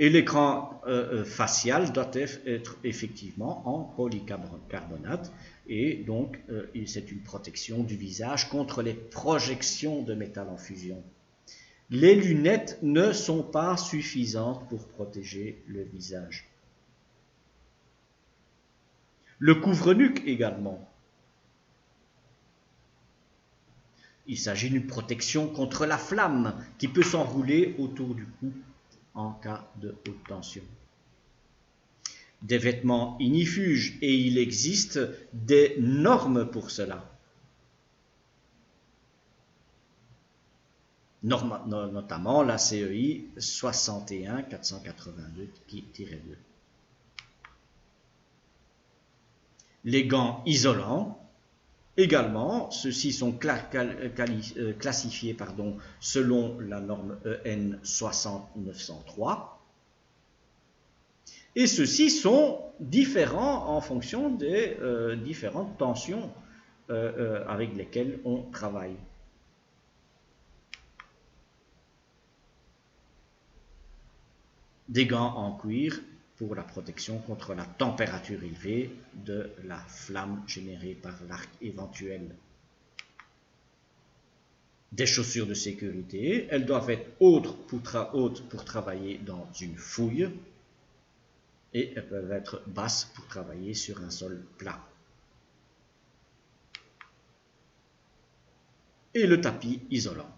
Et l'écran facial doit être effectivement en polycarbonate. Et donc c'est une protection du visage contre les projections de métal en fusion. Les lunettes ne sont pas suffisantes pour protéger le visage. Le couvre-nuque également. Il s'agit d'une protection contre la flamme qui peut s'enrouler autour du cou en cas de haute tension. Des vêtements inifuges, et il existe des normes pour cela. Notamment la CEI 61-482-2. Les gants isolants, également, ceux-ci sont classifiés selon la norme EN 60903. Et ceux-ci sont différents en fonction des différentes tensions avec lesquelles on travaille. Des gants en cuir pour la protection contre la température élevée de la flamme générée par l'arc éventuel. Des chaussures de sécurité, elles doivent être hautes pour travailler dans une fouille et elles peuvent être basses pour travailler sur un sol plat. Et le tapis isolant.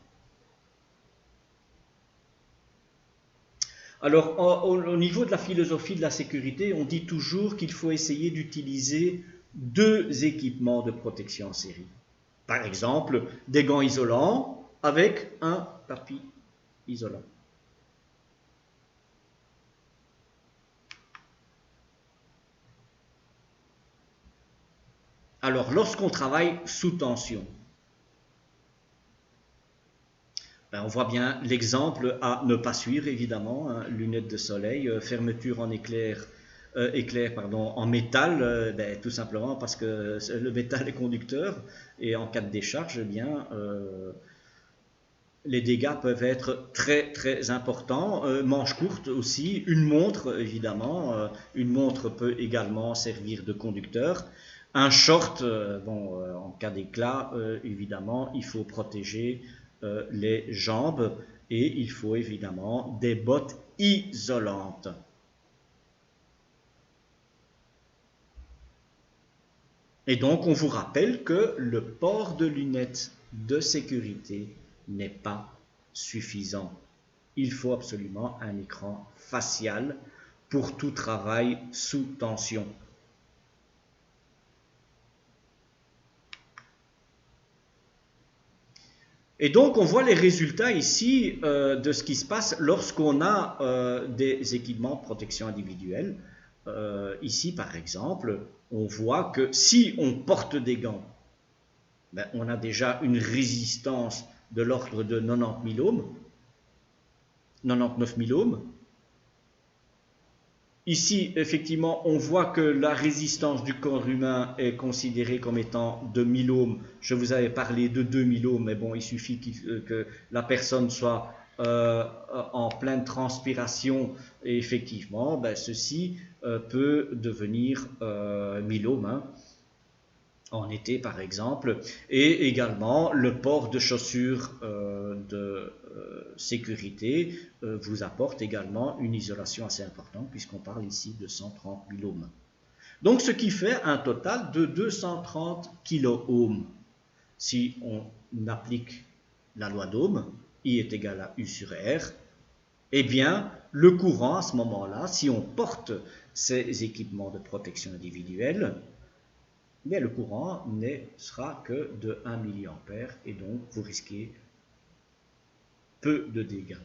Alors, au niveau de la philosophie de la sécurité, on dit toujours qu'il faut essayer d'utiliser 2 équipements de protection en série. Par exemple, des gants isolants avec un tapis isolant. Alors, lorsqu'on travaille sous tension, on voit bien l'exemple à ne pas suivre, évidemment, lunettes de soleil, fermeture en éclair en métal, tout simplement parce que le métal est conducteur et en cas de décharge, les dégâts peuvent être très très importants. Manches courtes aussi, une montre évidemment, une montre peut également servir de conducteur. Un short, en cas d'éclat, évidemment, il faut protéger les jambes et il faut évidemment des bottes isolantes. Et donc on vous rappelle que le port de lunettes de sécurité n'est pas suffisant. Il faut absolument un écran facial pour tout travail sous tension. Et donc, on voit les résultats ici de ce qui se passe lorsqu'on a des équipements de protection individuelle. Ici, par exemple, on voit que si on porte des gants, ben, on a déjà une résistance de l'ordre de 90 000 ohms, 99 000 ohms. Ici, effectivement, on voit que la résistance du corps humain est considérée comme étant de 1000 ohms. Je vous avais parlé de 2000 ohms, mais bon, il suffit que la personne soit en pleine transpiration. Et effectivement, ben, ceci peut devenir 1000 ohms, hein, en été par exemple. Et également, le port de chaussures de sécurité vous apporte également une isolation assez importante, puisqu'on parle ici de 130 000 ohms. Donc ce qui fait un total de 230 kilo-ohms. Si on applique la loi d'Ohm, I est égal à U sur R, eh bien le courant à ce moment-là, si on porte ces équipements de protection individuelle, mais le courant ne sera que de 1 mA, et donc vous risquez peu de dégâts.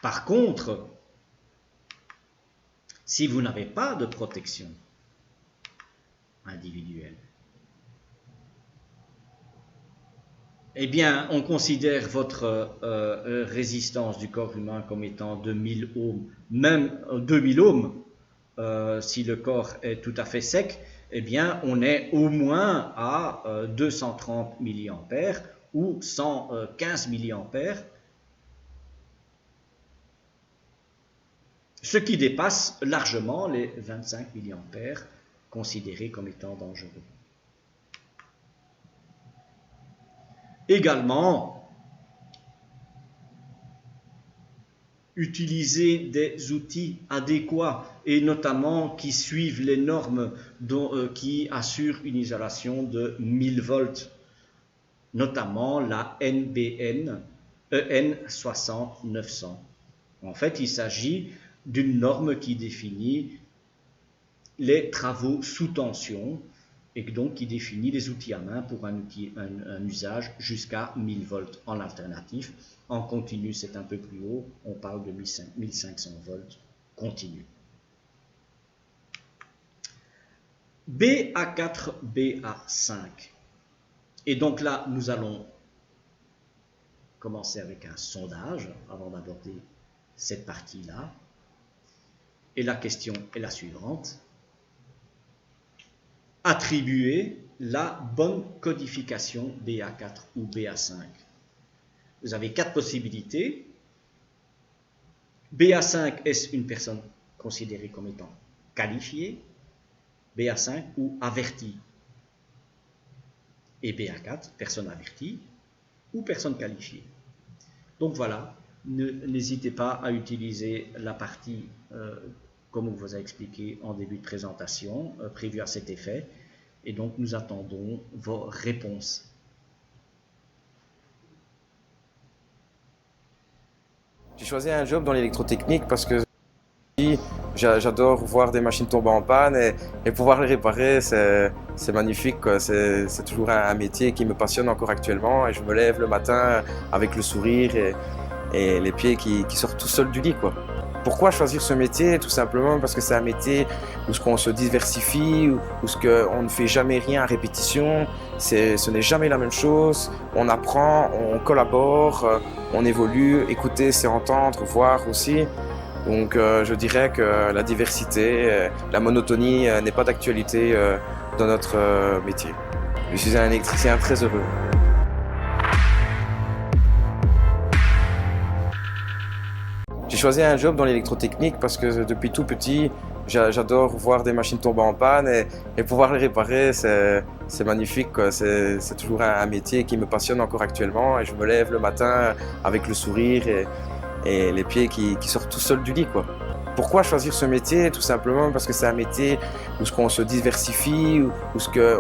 Par contre, si vous n'avez pas de protection individuelle, eh bien, on considère votre résistance du corps humain comme étant de 1000 ohms, même 2000 ohms. Si le corps est tout à fait sec, eh bien, on est au moins à 230 mA ou 115 mA, ce qui dépasse largement les 25 mA considérés comme étant dangereux. Également, utiliser des outils adéquats et notamment qui suivent les normes qui assurent une isolation de 1000 volts, notamment la NBN EN 60900. En fait, il s'agit d'une norme qui définit les travaux sous tension et donc qui définit les outils à main pour un usage jusqu'à 1000 volts en alternatif. En continu, c'est un peu plus haut, on parle de 1500 volts continu. BA4, BA5. Et donc là, nous allons commencer avec un sondage avant d'aborder cette partie-là. Et la question est la suivante. Attribuer la bonne codification BA4 ou BA5. Vous avez 4 possibilités. BA5, est-ce une personne considérée comme étant qualifiée? BA5 ou avertie? Et BA4, personne avertie ou personne qualifiée. Donc voilà, n'hésitez pas à utiliser la partie, comme on vous a expliqué en début de présentation, prévue à cet effet. Et donc nous attendons vos réponses. J'ai choisi un job dans l'électrotechnique parce que j'adore voir des machines tomber en panne et pouvoir les réparer, c'est magnifique, quoi. C'est toujours un métier qui me passionne encore actuellement et je me lève le matin avec le sourire et les pieds qui sortent tout seuls du lit, quoi. Pourquoi choisir ce métier? Tout simplement parce que c'est un métier où on se diversifie, où on ne fait jamais rien à répétition, ce n'est jamais la même chose, on apprend, on collabore, on évolue, écouter c'est entendre, voir aussi. Donc je dirais que la diversité, la monotonie n'est pas d'actualité dans notre métier. Je suis un électricien très heureux. J'ai choisi un job dans l'électrotechnique parce que depuis tout petit, j'adore voir des machines tomber en panne et pouvoir les réparer, c'est magnifique, quoi. C'est toujours un métier qui me passionne encore actuellement et je me lève le matin avec le sourire et les pieds qui sortent tout seuls du lit, quoi. Pourquoi choisir ce métier? Tout simplement parce que c'est un métier où on se diversifie, où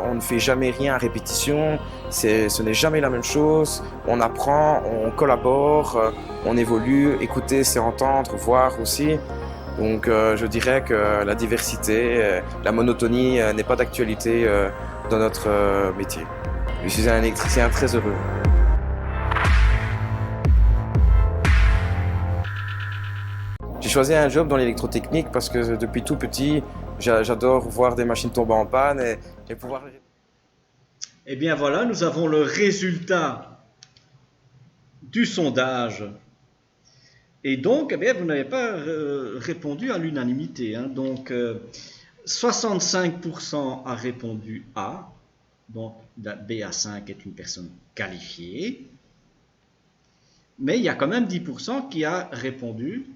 on ne fait jamais rien à répétition, ce n'est jamais la même chose, on apprend, on collabore, on évolue, écouter c'est entendre, voir aussi. Donc je dirais que la diversité, la monotonie n'est pas d'actualité dans notre métier. Je suis un électricien très heureux. J'ai choisi un job dans l'électrotechnique parce que depuis tout petit, j'adore voir des machines tomber en panne et pouvoir... Eh bien voilà, nous avons le résultat du sondage. Et donc, eh bien, vous n'avez pas répondu à l'unanimité. Hein. Donc, 65% a répondu A. Donc, BA5 est une personne qualifiée. Mais il y a quand même 10% qui a répondu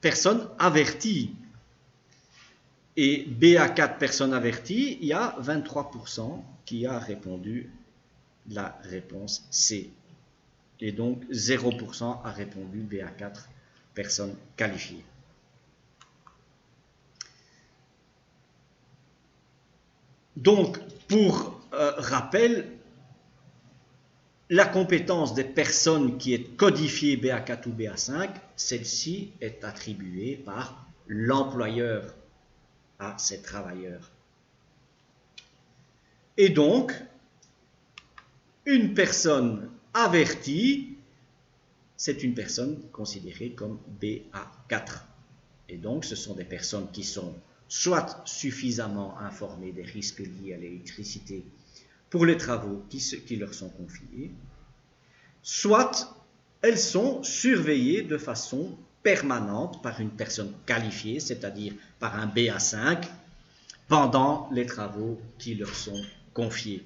personne avertie. Et BA4 personne avertie, il y a 23% qui a répondu la réponse C. Et donc 0% a répondu BA4 personne qualifiée. Donc, pour rappel, la compétence des personnes qui est codifiée BA4 ou BA5, celle-ci est attribuée par l'employeur à ses travailleurs. Et donc, une personne avertie, c'est une personne considérée comme BA4. Et donc, ce sont des personnes qui sont soit suffisamment informées des risques liés à l'électricité pour les travaux qui leur sont confiés, soit elles sont surveillées de façon permanente par une personne qualifiée, c'est-à-dire par un BA5, pendant les travaux qui leur sont confiés.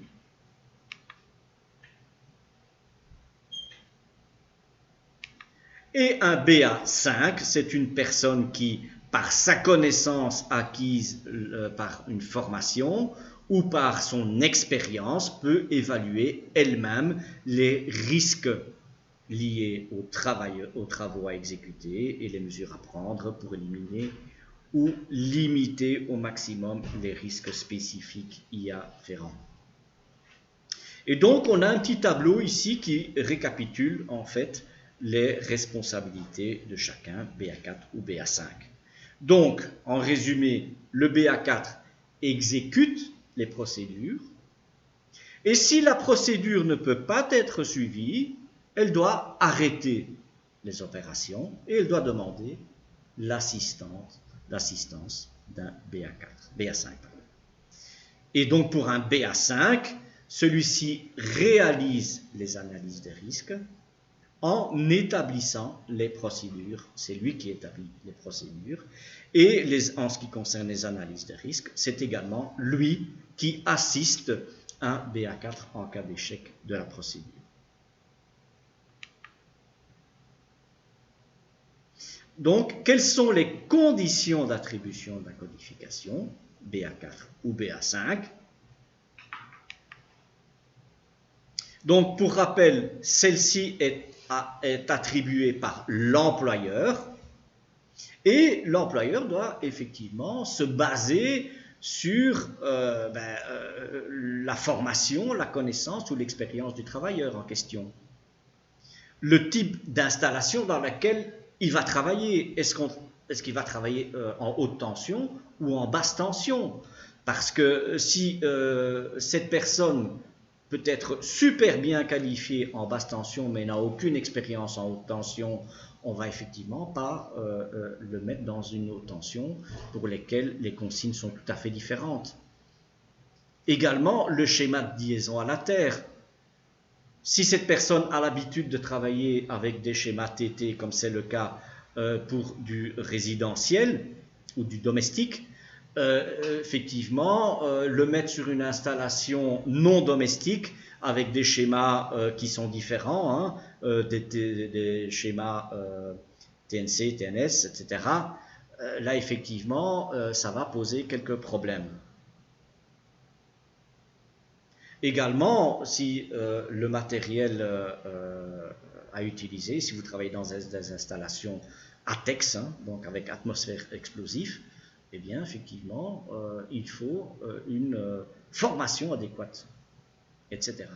Et un BA5, c'est une personne qui, par sa connaissance acquise par une formation ou par son expérience, peut évaluer elle-même les risques liés aux travaux à exécuter et les mesures à prendre pour éliminer ou limiter au maximum les risques spécifiques y afférents. Et donc, on a un petit tableau ici qui récapitule en fait les responsabilités de chacun, BA4 ou BA5. Donc, en résumé, le BA4 exécute les procédures, et si la procédure ne peut pas être suivie, elle doit arrêter les opérations et elle doit demander l'assistance d'un BA5. Et donc, pour un BA5, celui-ci réalise les analyses de risques en établissant les procédures. C'est lui qui établit les procédures. Et en ce qui concerne les analyses de risques, c'est également lui qui assiste un BA4 en cas d'échec de la procédure. Donc, quelles sont les conditions d'attribution de la codification, BA4 ou BA5? Donc, pour rappel, celle-ci est attribuée par l'employeur, et l'employeur doit effectivement se baser sur la formation, la connaissance ou l'expérience du travailleur en question. Le type d'installation dans laquelle il va travailler, est-ce qu'il va travailler en haute tension ou en basse tension? Parce que si cette personne peut être super bien qualifiée en basse tension mais n'a aucune expérience en haute tension, on va effectivement pas le mettre dans une haute tension pour lesquelles les consignes sont tout à fait différentes. Également, le schéma de liaison à la terre. Si cette personne a l'habitude de travailler avec des schémas TT, comme c'est le cas pour du résidentiel ou du domestique, effectivement, le mettre sur une installation non domestique avec des schémas qui sont différents, hein, des schémas TNC, TNS, etc. Là, effectivement, ça va poser quelques problèmes. Également, si le matériel à utiliser, si vous travaillez dans des installations ATEX, hein, donc avec atmosphère explosive, eh bien, effectivement, il faut une formation adéquate, etc.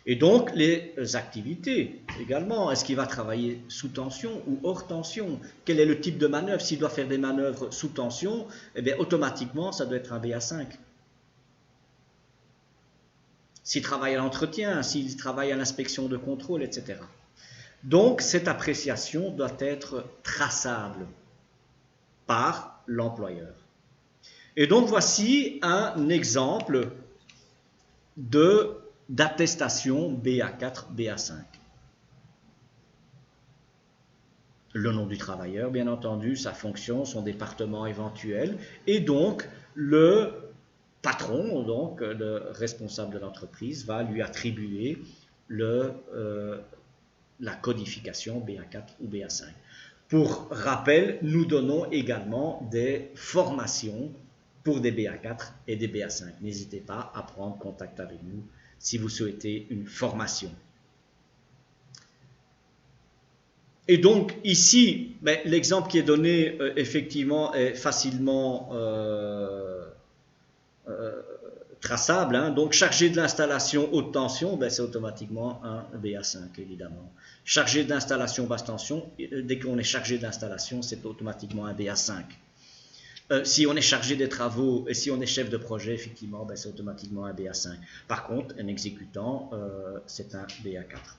Et donc, les activités également. Est-ce qu'il va travailler sous tension ou hors tension? Quel est le type de manœuvre? S'il doit faire des manœuvres sous tension, eh bien, automatiquement, ça doit être un BA5. s'il travaille à l'entretien, s'il travaille à l'inspection de contrôle, etc. Donc, cette appréciation doit être traçable par l'employeur. Et donc, voici un exemple d'attestation BA4, BA5. Le nom du travailleur, bien entendu, sa fonction, son département éventuel, et donc le patron, donc le responsable de l'entreprise, va lui attribuer la codification BA4 ou BA5. Pour rappel, nous donnons également des formations pour des BA4 et des BA5. N'hésitez pas à prendre contact avec nous si vous souhaitez une formation. Et donc ici, l'exemple qui est donné effectivement est facilement traçable. Hein. Donc chargé de l'installation haute tension, c'est automatiquement un BA5 évidemment. Chargé d'installation basse tension, dès qu'on est chargé de l'installation, c'est automatiquement un BA5. Si on est chargé des travaux et si on est chef de projet, effectivement, c'est automatiquement un BA5. Par contre, un exécutant, c'est un BA4.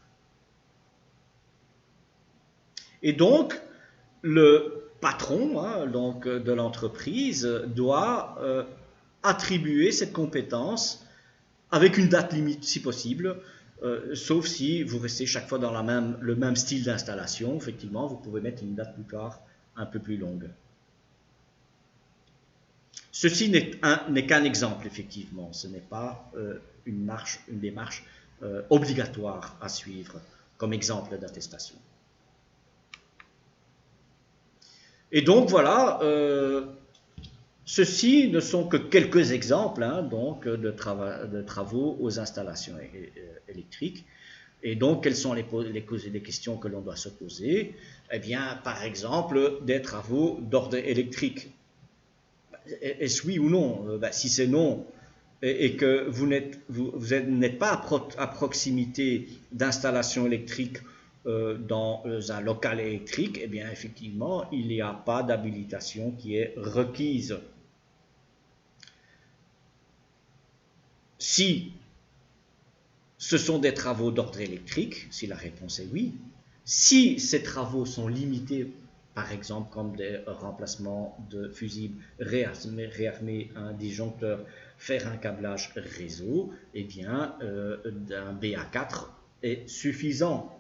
Et donc, le patron donc, de l'entreprise doit attribuer cette compétence avec une date limite, si possible, sauf si vous restez chaque fois dans le même style d'installation. Effectivement, vous pouvez mettre une date butoir un peu plus longue. Ceci n'est qu'un exemple, effectivement. Ce n'est pas une démarche obligatoire à suivre comme exemple d'attestation. Et donc voilà, ceci ne sont que quelques exemples donc, de travaux aux installations électriques. Et donc, quelles sont les questions que l'on doit se poser? Eh bien, par exemple, des travaux d'ordre électrique. Est-ce oui ou non? Si c'est non, et que vous n'êtes pas à proximité d'installations électriques dans un local électrique, eh bien effectivement, il n'y a pas d'habilitation qui est requise. Si ce sont des travaux d'ordre électrique, si la réponse est oui, si ces travaux sont limités, par exemple comme des remplacements de fusibles, réarmer un disjoncteur, faire un câblage réseau, eh bien un BA4 est suffisant.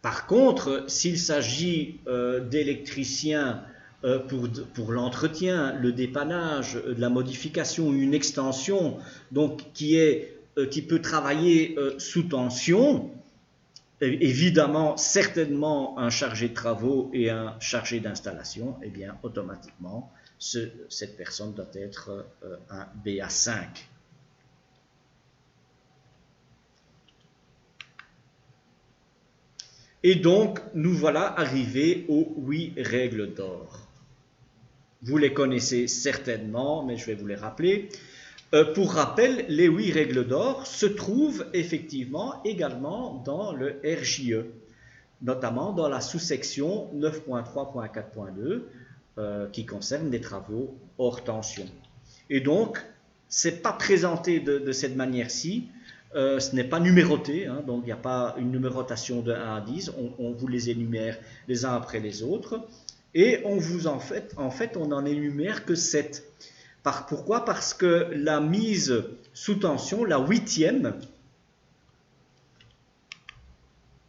Par contre, s'il s'agit d'électriciens pour l'entretien, le dépannage, la modification, une extension, donc qui peut travailler sous tension, évidemment, certainement un chargé de travaux et un chargé d'installation, eh bien automatiquement, cette personne doit être un BA5. Et donc, nous voilà arrivés aux 8 règles d'or. Vous les connaissez certainement, mais je vais vous les rappeler. Pour rappel, les 8 règles d'or se trouvent effectivement également dans le RJE, notamment dans la sous-section 9.3.4.2 qui concerne les travaux hors tension. Et donc, ce n'est pas présenté de cette manière-ci. Ce n'est pas numéroté, donc il n'y a pas une numérotation de 1 à 10, on vous les énumère les uns après les autres, et on vous en fait on n'en énumère que 7. Pourquoi? Parce que la mise sous tension, la 8e,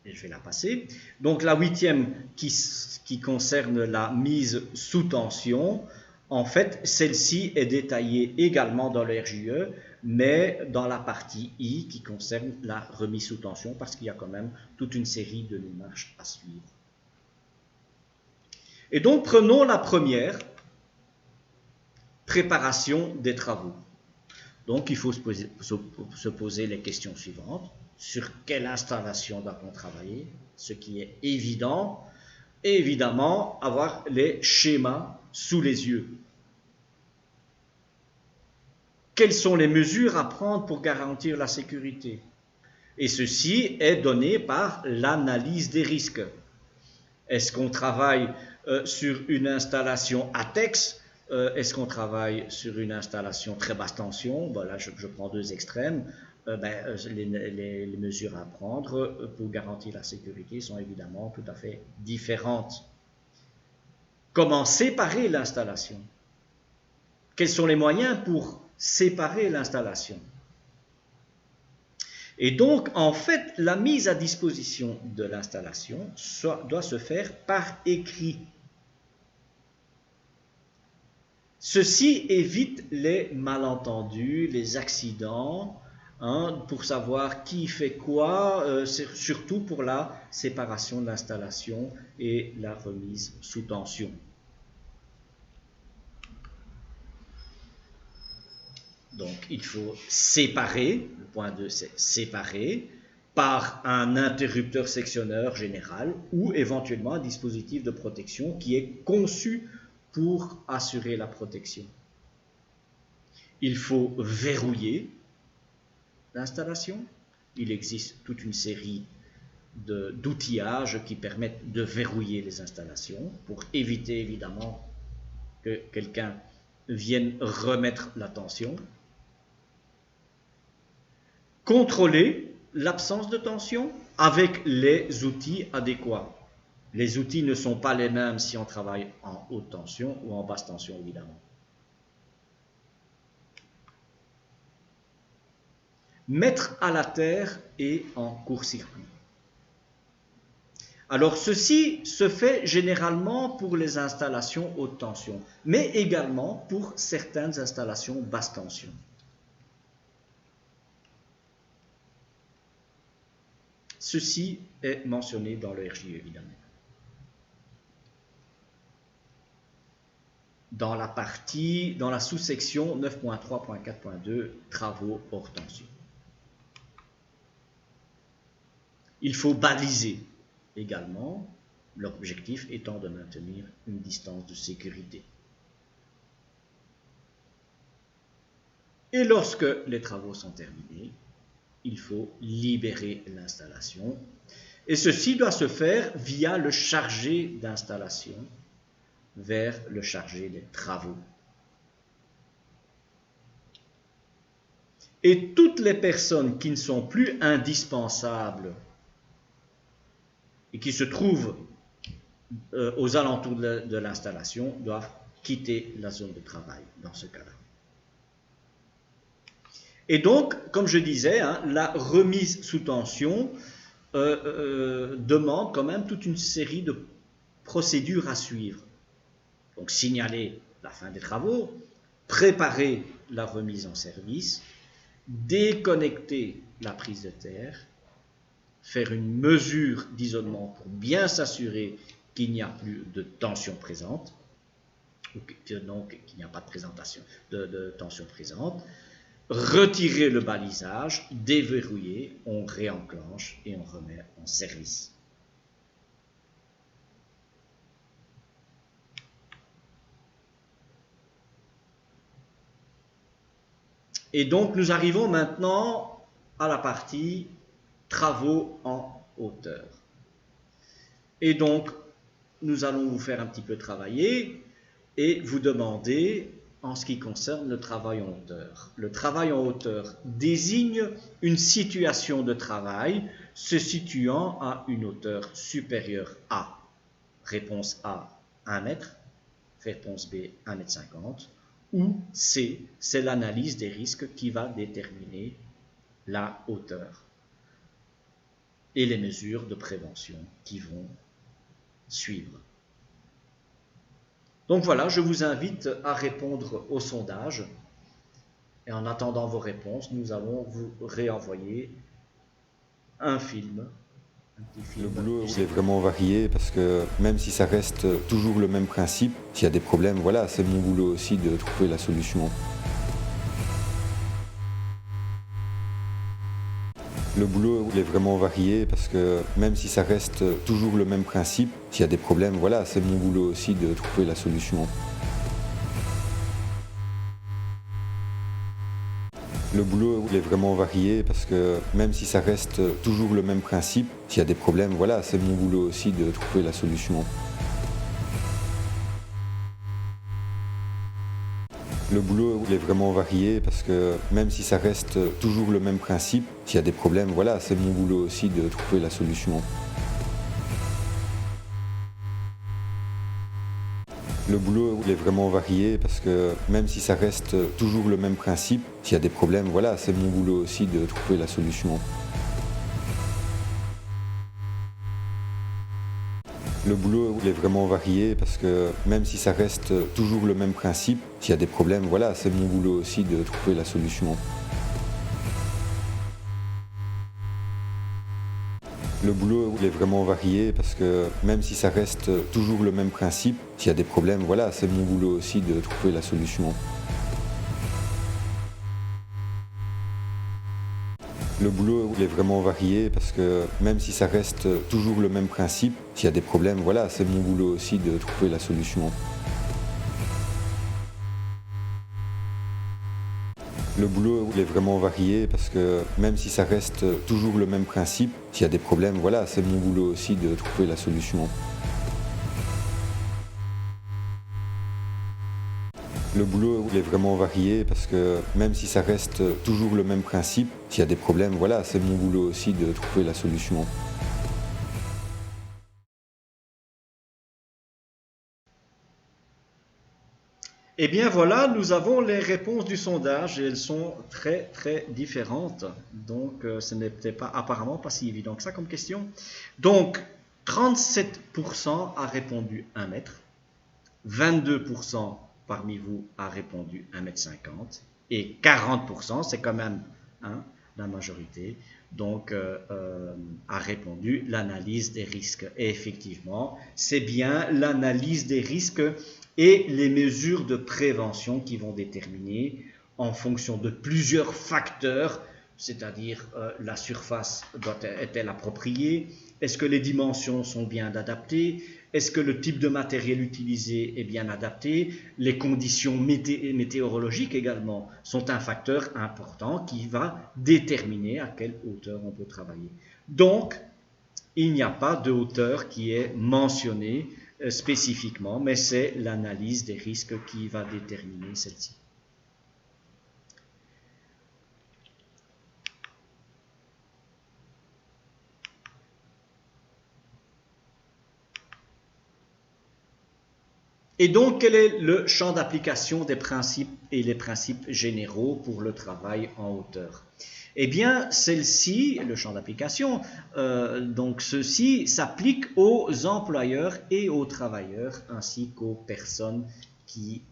et je vais la passer, donc la 8e qui concerne la mise sous tension, en fait celle-ci est détaillée également dans le RJE, mais dans la partie I qui concerne la remise sous tension, parce qu'il y a quand même toute une série de démarches à suivre. Et donc prenons la première, préparation des travaux. Donc il faut se poser les questions suivantes. Sur quelle installation doit-on travailler? Ce qui est évident. Et évidemment, avoir les schémas sous les yeux. Quelles sont les mesures à prendre pour garantir la sécurité? Et ceci est donné par l'analyse des risques. Est-ce qu'on travaille sur une installation ATEX? Est-ce qu'on travaille sur une installation très basse tension? Là, je prends 2 extrêmes. les mesures à prendre pour garantir la sécurité sont évidemment tout à fait différentes. Comment séparer l'installation? Quels sont les moyens pour séparer l'installation? Et donc, en fait, la mise à disposition de l'installation doit se faire par écrit. Ceci évite les malentendus, les accidents, pour savoir qui fait quoi, surtout pour la séparation de l'installation et la remise sous tension. Donc, il faut séparer, le point 2 c'est séparer, par un interrupteur sectionneur général ou éventuellement un dispositif de protection qui est conçu pour assurer la protection. Il faut verrouiller l'installation. Il existe toute une série d'outillages qui permettent de verrouiller les installations pour éviter évidemment que quelqu'un vienne remettre la tension. Contrôler l'absence de tension avec les outils adéquats. Les outils ne sont pas les mêmes si on travaille en haute tension ou en basse tension, évidemment. Mettre à la terre et en court-circuit. Alors, ceci se fait généralement pour les installations haute tension, mais également pour certaines installations basse tension. Ceci est mentionné dans le RJE, évidemment. Dans la sous-section 9.3.4.2, travaux hors tension. Il faut baliser également, l'objectif étant de maintenir une distance de sécurité. Et lorsque les travaux sont terminés, il faut libérer l'installation. Et ceci doit se faire via le chargé d'installation vers le chargé des travaux. Et toutes les personnes qui ne sont plus indispensables et qui se trouvent aux alentours de l'installation doivent quitter la zone de travail dans ce cas-là. Et donc, comme je disais, la remise sous tension demande quand même toute une série de procédures à suivre. Donc, signaler la fin des travaux, préparer la remise en service, déconnecter la prise de terre, faire une mesure d'isolement pour bien s'assurer qu'il n'y a plus de tension présente, ou donc qu'il n'y a pas de présentation de tension présente, retirer le balisage, déverrouiller, on réenclenche et on remet en service. Et donc nous arrivons maintenant à la partie travaux en hauteur. Et donc nous allons vous faire un petit peu travailler et vous demander en ce qui concerne le travail en hauteur. Le travail en hauteur désigne une situation de travail se situant à une hauteur supérieure à, réponse A, 1 mètre, réponse B, 1,50 m, ou C, c'est l'analyse des risques qui va déterminer la hauteur et les mesures de prévention qui vont suivre. Donc voilà, je vous invite à répondre au sondage. Et en attendant vos réponses, nous allons vous réenvoyer un film. Le boulot est vraiment varié parce que même si ça reste toujours le même principe, s'il y a des problèmes, voilà, c'est mon boulot aussi de trouver la solution. Le boulot est vraiment varié parce que même si ça reste toujours le même principe, s'il y a des problèmes, voilà, c'est mon boulot aussi de trouver la solution. Le boulot est vraiment varié parce que même si ça reste toujours le même principe, s'il y a des problèmes, voilà, c'est mon boulot aussi de trouver la solution. Le boulot il est vraiment varié parce que même si ça reste toujours le même principe, s'il y a des problèmes, voilà, c'est mon boulot aussi de trouver la solution. Le boulot il est vraiment varié parce que même si ça reste toujours le même principe, s'il y a des problèmes, voilà, c'est mon boulot aussi de trouver la solution. Le boulot il est vraiment varié parce que même si ça reste toujours le même principe, s'il y a des problèmes, voilà, c'est mon boulot aussi de trouver la solution. Le boulot il est vraiment varié parce que même si ça reste toujours le même principe, s'il y a des problèmes, voilà, c'est mon boulot aussi de trouver la solution. Le boulot il est vraiment varié parce que même si ça reste toujours le même principe, s'il y a des problèmes, voilà, c'est mon boulot aussi de trouver la solution. Le boulot il est vraiment varié parce que même si ça reste toujours le même principe, s'il y a des problèmes, voilà, c'est mon boulot aussi de trouver la solution. Le boulot il est vraiment varié parce que même si ça reste toujours le même principe, s'il y a des problèmes, voilà, c'est mon boulot aussi de trouver la solution. Eh bien voilà, nous avons les réponses du sondage et elles sont très très différentes. Donc ce n'était pas apparemment pas si évident que ça comme question. Donc 37% a répondu 1 mètre, 22% parmi vous a répondu 1,50 m et 40%, c'est quand même la majorité, donc a répondu l'analyse des risques. Et effectivement, c'est bien l'analyse des risques et les mesures de prévention qui vont déterminer en fonction de plusieurs facteurs, c'est-à-dire la surface est-elle appropriée, est-ce que les dimensions sont bien adaptées, est-ce que le type de matériel utilisé est bien adapté, les conditions météorologiques également sont un facteur important qui va déterminer à quelle hauteur on peut travailler. Donc, il n'y a pas de hauteur qui est mentionnée spécifiquement, mais c'est l'analyse des risques qui va déterminer celle-ci. Et donc, quel est le champ d'application des principes et les principes généraux pour le travail en hauteur? Eh bien, celle-ci, le champ d'application, donc ceci s'applique aux employeurs et aux travailleurs ainsi qu'aux personnes qui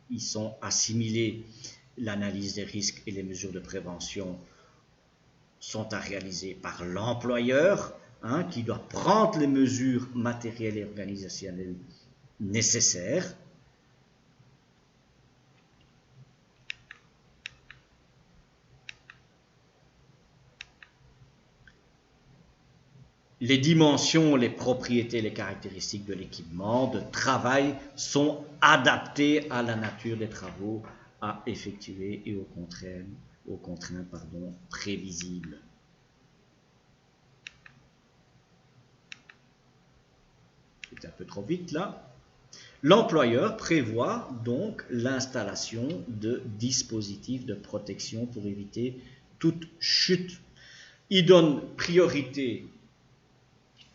y sont assimilées. L'analyse des risques et les mesures de prévention sont à réaliser par l'employeur, qui doit prendre les mesures matérielles et organisationnelles nécessaires. Les dimensions, les propriétés, les caractéristiques de l'équipement de travail sont adaptées à la nature des travaux à effectuer et aux contraintes prévisibles. C'est un peu trop vite là. L'employeur prévoit donc l'installation de dispositifs de protection pour éviter toute chute. Il donne priorité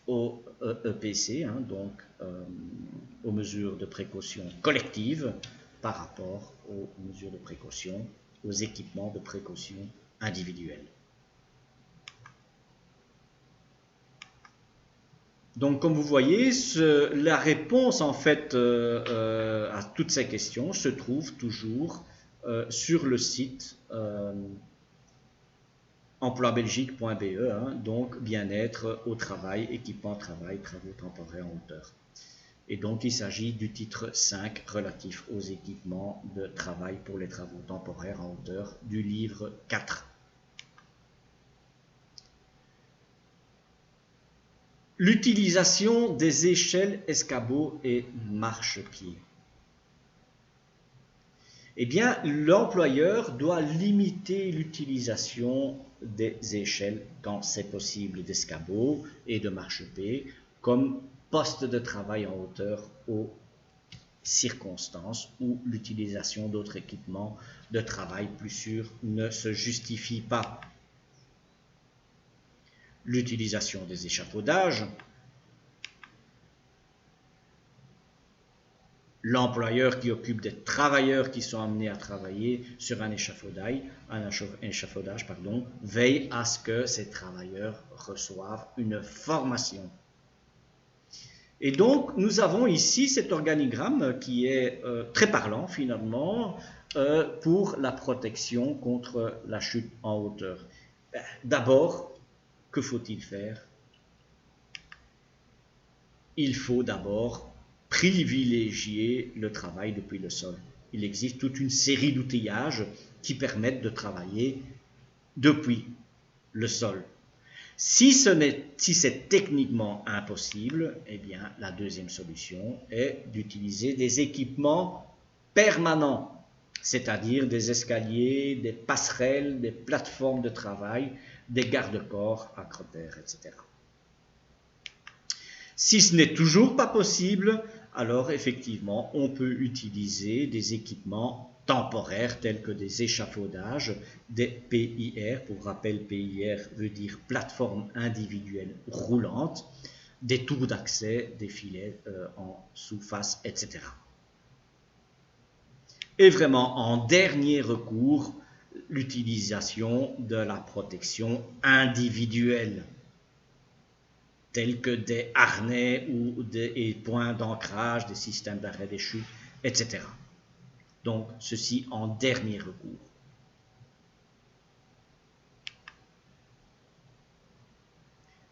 au EPC, donc aux mesures de précaution collectives par rapport aux mesures de précaution, aux équipements de précaution individuels. Donc, comme vous voyez, la réponse en fait à toutes ces questions se trouve toujours sur le site emploibelgique.be, donc bien-être au travail, équipement travail, travaux temporaires en hauteur. Et donc, il s'agit du titre 5 relatif aux équipements de travail pour les travaux temporaires en hauteur du livre 4. L'utilisation des échelles, escabeaux et marchepieds. Eh bien, l'employeur doit limiter l'utilisation des échelles quand c'est possible, d'escabeaux et de marchepieds comme poste de travail en hauteur au circonstances où l'utilisation d'autres équipements de travail plus sûrs ne se justifie pas. L'utilisation des échafaudages. L'employeur qui occupe des travailleurs qui sont amenés à travailler sur un échafaudage, veille à ce que ces travailleurs reçoivent une formation. Et donc, nous avons ici cet organigramme qui est très parlant finalement pour la protection contre la chute en hauteur. D'abord, que faut-il faire? Il faut d'abord privilégier le travail depuis le sol. Il existe toute une série d'outillages qui permettent de travailler depuis le sol. Si c'est techniquement impossible, eh bien, la deuxième solution est d'utiliser des équipements permanents, c'est-à-dire des escaliers, des passerelles, des plateformes de travail, des garde-corps, accrotaires, etc. Si ce n'est toujours pas possible, alors effectivement, on peut utiliser des équipements temporaires tels que des échafaudages, des PIR, pour rappel PIR veut dire plateforme individuelle roulante, des tours d'accès, des filets en sous-face, etc. Et vraiment, en dernier recours, l'utilisation de la protection individuelle, tels que des harnais ou des points d'ancrage, des systèmes d'arrêt des chutes, etc. Donc, ceci en dernier recours.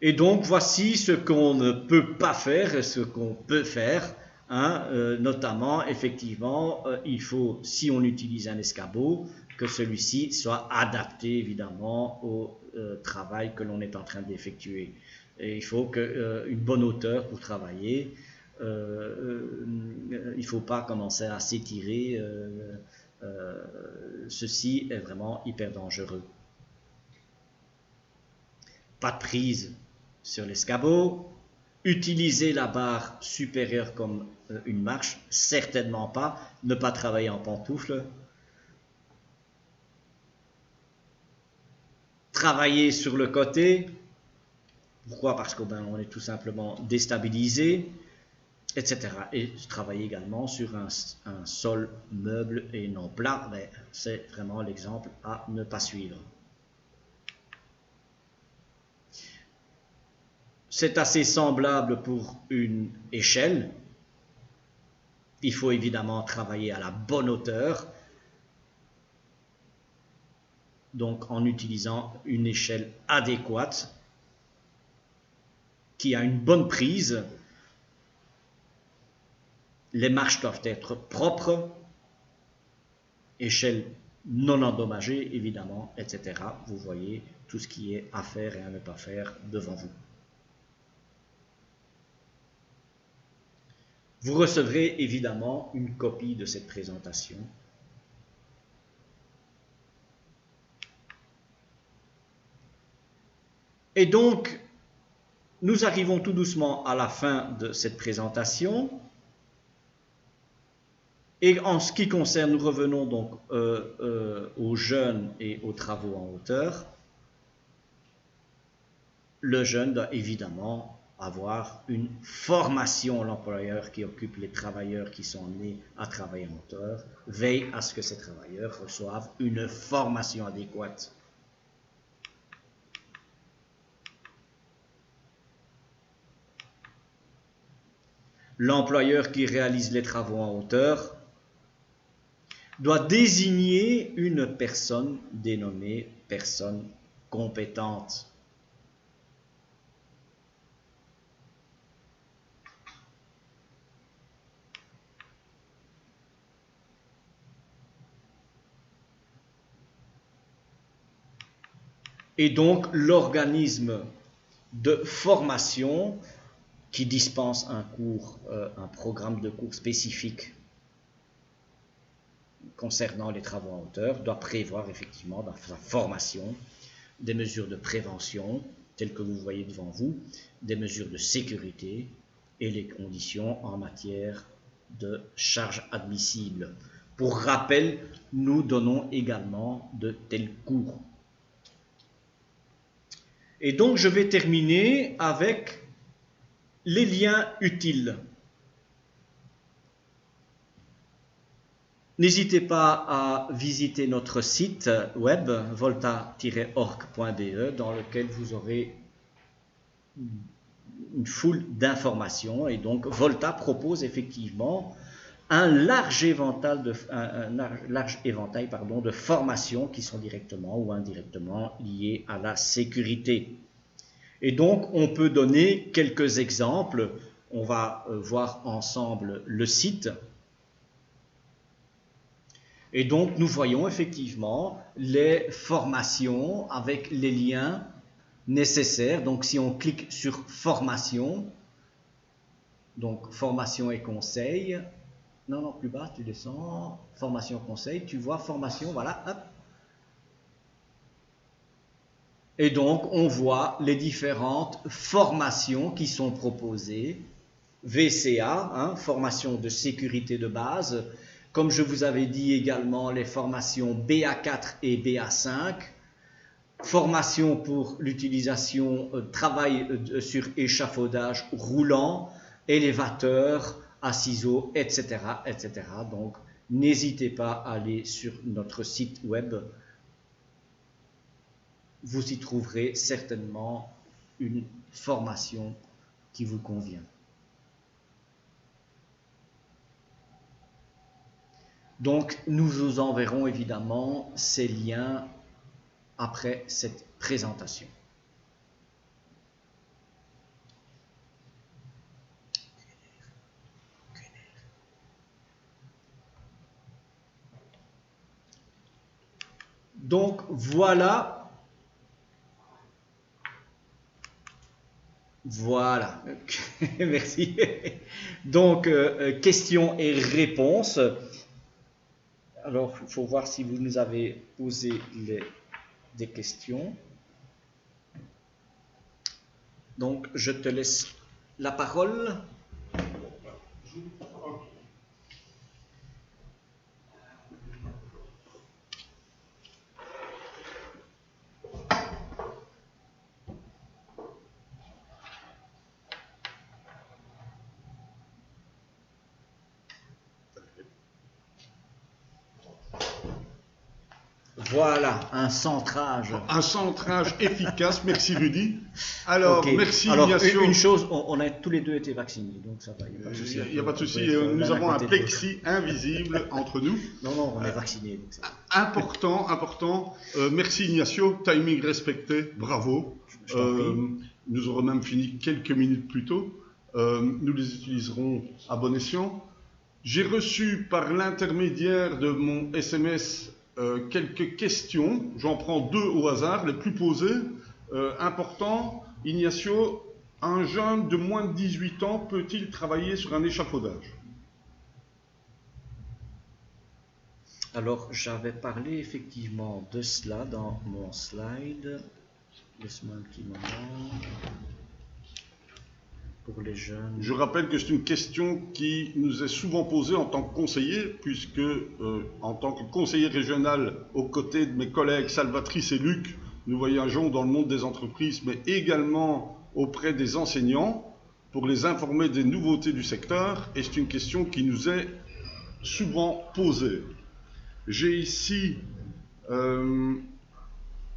Et donc, voici ce qu'on ne peut pas faire et ce qu'on peut faire. Notamment, effectivement, il faut, si on utilise un escabeau, que celui-ci soit adapté, évidemment, au travail que l'on est en train d'effectuer. Et il faut une bonne hauteur pour travailler. Il ne faut pas commencer à s'étirer. Ceci est vraiment hyper dangereux. Pas de prise sur l'escabeau. Utiliser la barre supérieure comme une marche, certainement pas. Ne pas travailler en pantoufles. Travailler sur le côté. Pourquoi? Parce qu'on est tout simplement déstabilisé, etc. Et travailler également sur un sol meuble et non plat, mais c'est vraiment l'exemple à ne pas suivre. C'est assez semblable pour une échelle. Il faut évidemment travailler à la bonne hauteur, donc en utilisant une échelle adéquate, qui a une bonne prise. Les marches doivent être propres, échelle non endommagée évidemment, etc. Vous voyez tout ce qui est à faire et à ne pas faire devant vous. Vous recevrez évidemment une copie de cette présentation. Et donc, nous arrivons tout doucement à la fin de cette présentation. Et en ce qui concerne, nous revenons donc aux jeunes et aux travaux en hauteur. Le jeune doit évidemment avoir une formation. L'employeur qui occupe les travailleurs qui sont amenés à travailler en hauteur veille à ce que ces travailleurs reçoivent une formation adéquate. L'employeur qui réalise les travaux en hauteur doit désigner une personne dénommée personne compétente. Et donc l'organisme de formation qui dispense un cours, un programme de cours spécifique concernant les travaux en hauteur, doit prévoir effectivement dans sa formation des mesures de prévention, telles que vous voyez devant vous, des mesures de sécurité et les conditions en matière de charges admissibles. Pour rappel, nous donnons également de tels cours. Et donc, je vais terminer avec les liens utiles. N'hésitez pas à visiter notre site web volta-org.be dans lequel vous aurez une foule d'informations. Et donc, Volta propose effectivement un large éventail de formations qui sont directement ou indirectement liées à la sécurité. Et donc, on peut donner quelques exemples. On va voir ensemble le site. Et donc, nous voyons effectivement les formations avec les liens nécessaires. Donc, si on clique sur formation, donc formation et conseil, non, plus bas, tu descends, formation, conseil, tu vois formation, voilà, hop. Et donc, on voit les différentes formations qui sont proposées. VCA, formation de sécurité de base. Comme je vous avais dit également, les formations BA4 et BA5. Formation pour l'utilisation, travail sur échafaudage roulant, élévateur, à ciseaux, etc., etc. Donc, n'hésitez pas à aller sur notre site web. Vous y trouverez certainement une formation qui vous convient. Donc, nous vous enverrons évidemment ces liens après cette présentation. Donc, voilà. Voilà. Merci. Donc, questions et réponses. Alors, il faut voir si vous nous avez posé des questions. Donc, je te laisse la parole. Voilà, un centrage. Un centrage efficace, merci Rudy. Alors, okay. Merci Alors, Ignacio. Une chose, on a tous les deux été vaccinés, donc ça va, il n'y a pas de souci. Il n'y a pas de souci, nous avons un plexi invisible entre nous. Non, on est vaccinés. Donc ça va. Important. Merci Ignacio, timing respecté, bravo. Nous aurons même fini quelques minutes plus tôt. Nous les utiliserons à bon escient. J'ai reçu par l'intermédiaire de mon SMS quelques questions, j'en prends deux au hasard, les plus posées. Important, Ignacio, un jeune de moins de 18 ans peut-il travailler sur un échafaudage? Alors, j'avais parlé effectivement de cela dans mon slide. Laisse-moi un petit moment. Pour les jeunes. Je rappelle que c'est une question qui nous est souvent posée en tant que conseiller, puisque en tant que conseiller régional aux côtés de mes collègues Salvatrice et Luc, nous voyageons dans le monde des entreprises, mais également auprès des enseignants pour les informer des nouveautés du secteur, et c'est une question qui nous est souvent posée. J'ai ici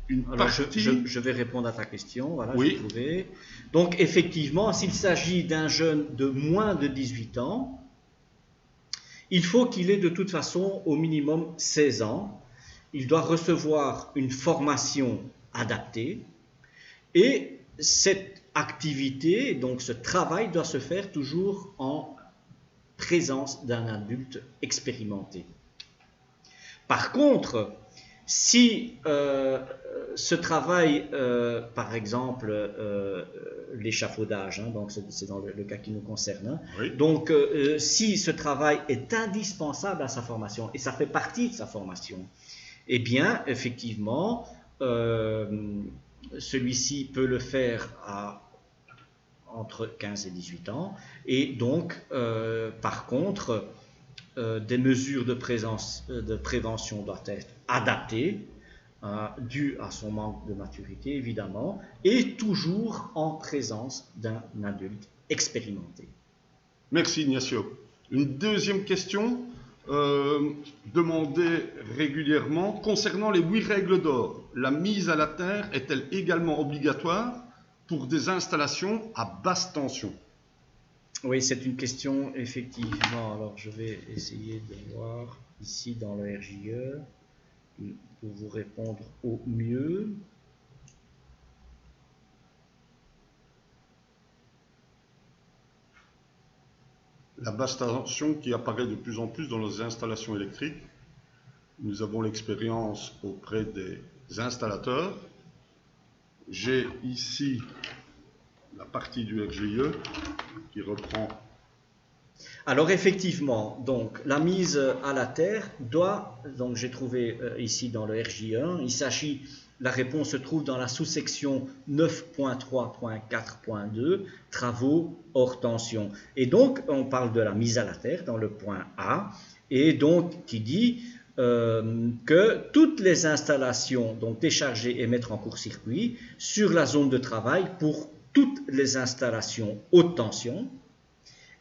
une partie... Je vais répondre à ta question, voilà, oui. J'ai trouvé. Donc, effectivement, s'il s'agit d'un jeune de moins de 18 ans, il faut qu'il ait de toute façon au minimum 16 ans. Il doit recevoir une formation adaptée et cette activité, donc ce travail, doit se faire toujours en présence d'un adulte expérimenté. Par contre, si ce travail, par exemple, l'échafaudage, donc c'est dans le cas qui nous concerne, oui. Donc si ce travail est indispensable à sa formation et ça fait partie de sa formation, eh bien, effectivement, celui-ci peut le faire entre 15 et 18 ans. Et donc, par contre, des mesures de prévention doivent être adaptées, dû à son manque de maturité évidemment, et toujours en présence d'un adulte expérimenté. Merci Ignacio. Une deuxième question demandée régulièrement concernant les 8 règles d'or. La mise à la terre est-elle également obligatoire pour des installations à basse tension? Oui, c'est une question effectivement. Alors je vais essayer de voir ici dans le RJE pour vous répondre au mieux. La basse tension qui apparaît de plus en plus dans les installations électriques. Nous avons l'expérience auprès des installateurs. J'ai ici la partie du RJE qui reprend. Alors effectivement, donc la mise à la terre doit, donc j'ai trouvé ici dans le RJ1, il s'agit, la réponse se trouve dans la sous-section 9.3.4.2, travaux hors tension. Et donc on parle de la mise à la terre dans le point A, et donc qui dit que toutes les installations, donc décharger et mettre en court-circuit, sur la zone de travail pour toutes les installations haute tension,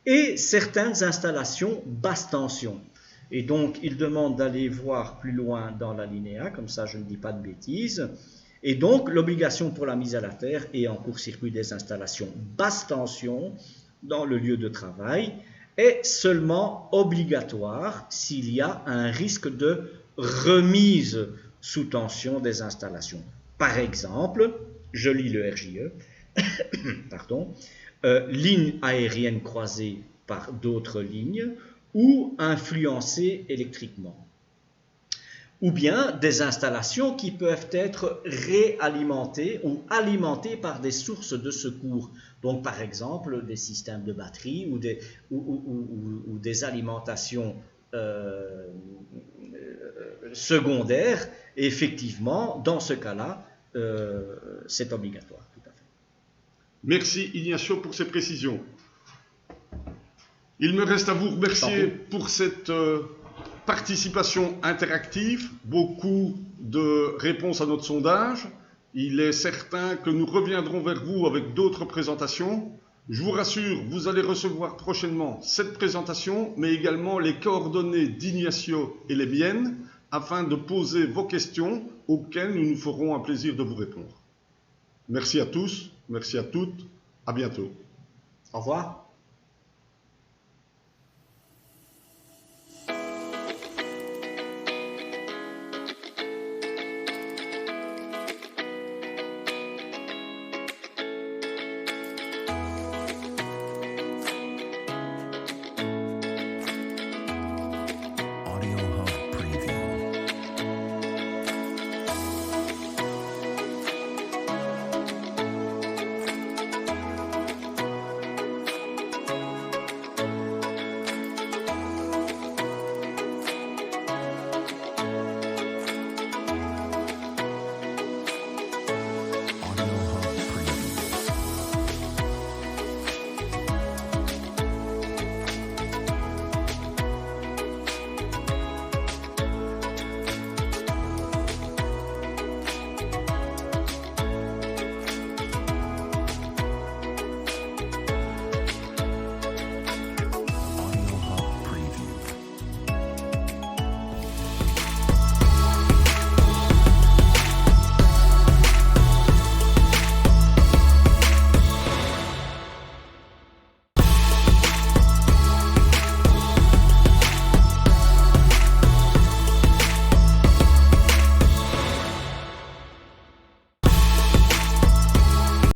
et certaines installations basse tension. Et donc, il demande d'aller voir plus loin dans l'alinéa, comme ça je ne dis pas de bêtises. Et donc, l'obligation pour la mise à la terre et en court-circuit des installations basse tension dans le lieu de travail est seulement obligatoire s'il y a un risque de remise sous tension des installations. Par exemple, je lis le RJE, pardon, ligne aérienne croisée par d'autres lignes ou influencée électriquement. Ou bien des installations qui peuvent être réalimentées ou alimentées par des sources de secours. Donc par exemple des systèmes de batterie ou des alimentations secondaires. Et effectivement, dans ce cas-là, c'est obligatoire. Merci Ignacio pour ces précisions. Il me reste à vous remercier pour cette participation interactive, beaucoup de réponses à notre sondage. Il est certain que nous reviendrons vers vous avec d'autres présentations. Je vous rassure, vous allez recevoir prochainement cette présentation, mais également les coordonnées d'Ignacio et les miennes, afin de poser vos questions auxquelles nous nous ferons un plaisir de vous répondre. Merci à tous, merci à toutes, à bientôt. Au revoir.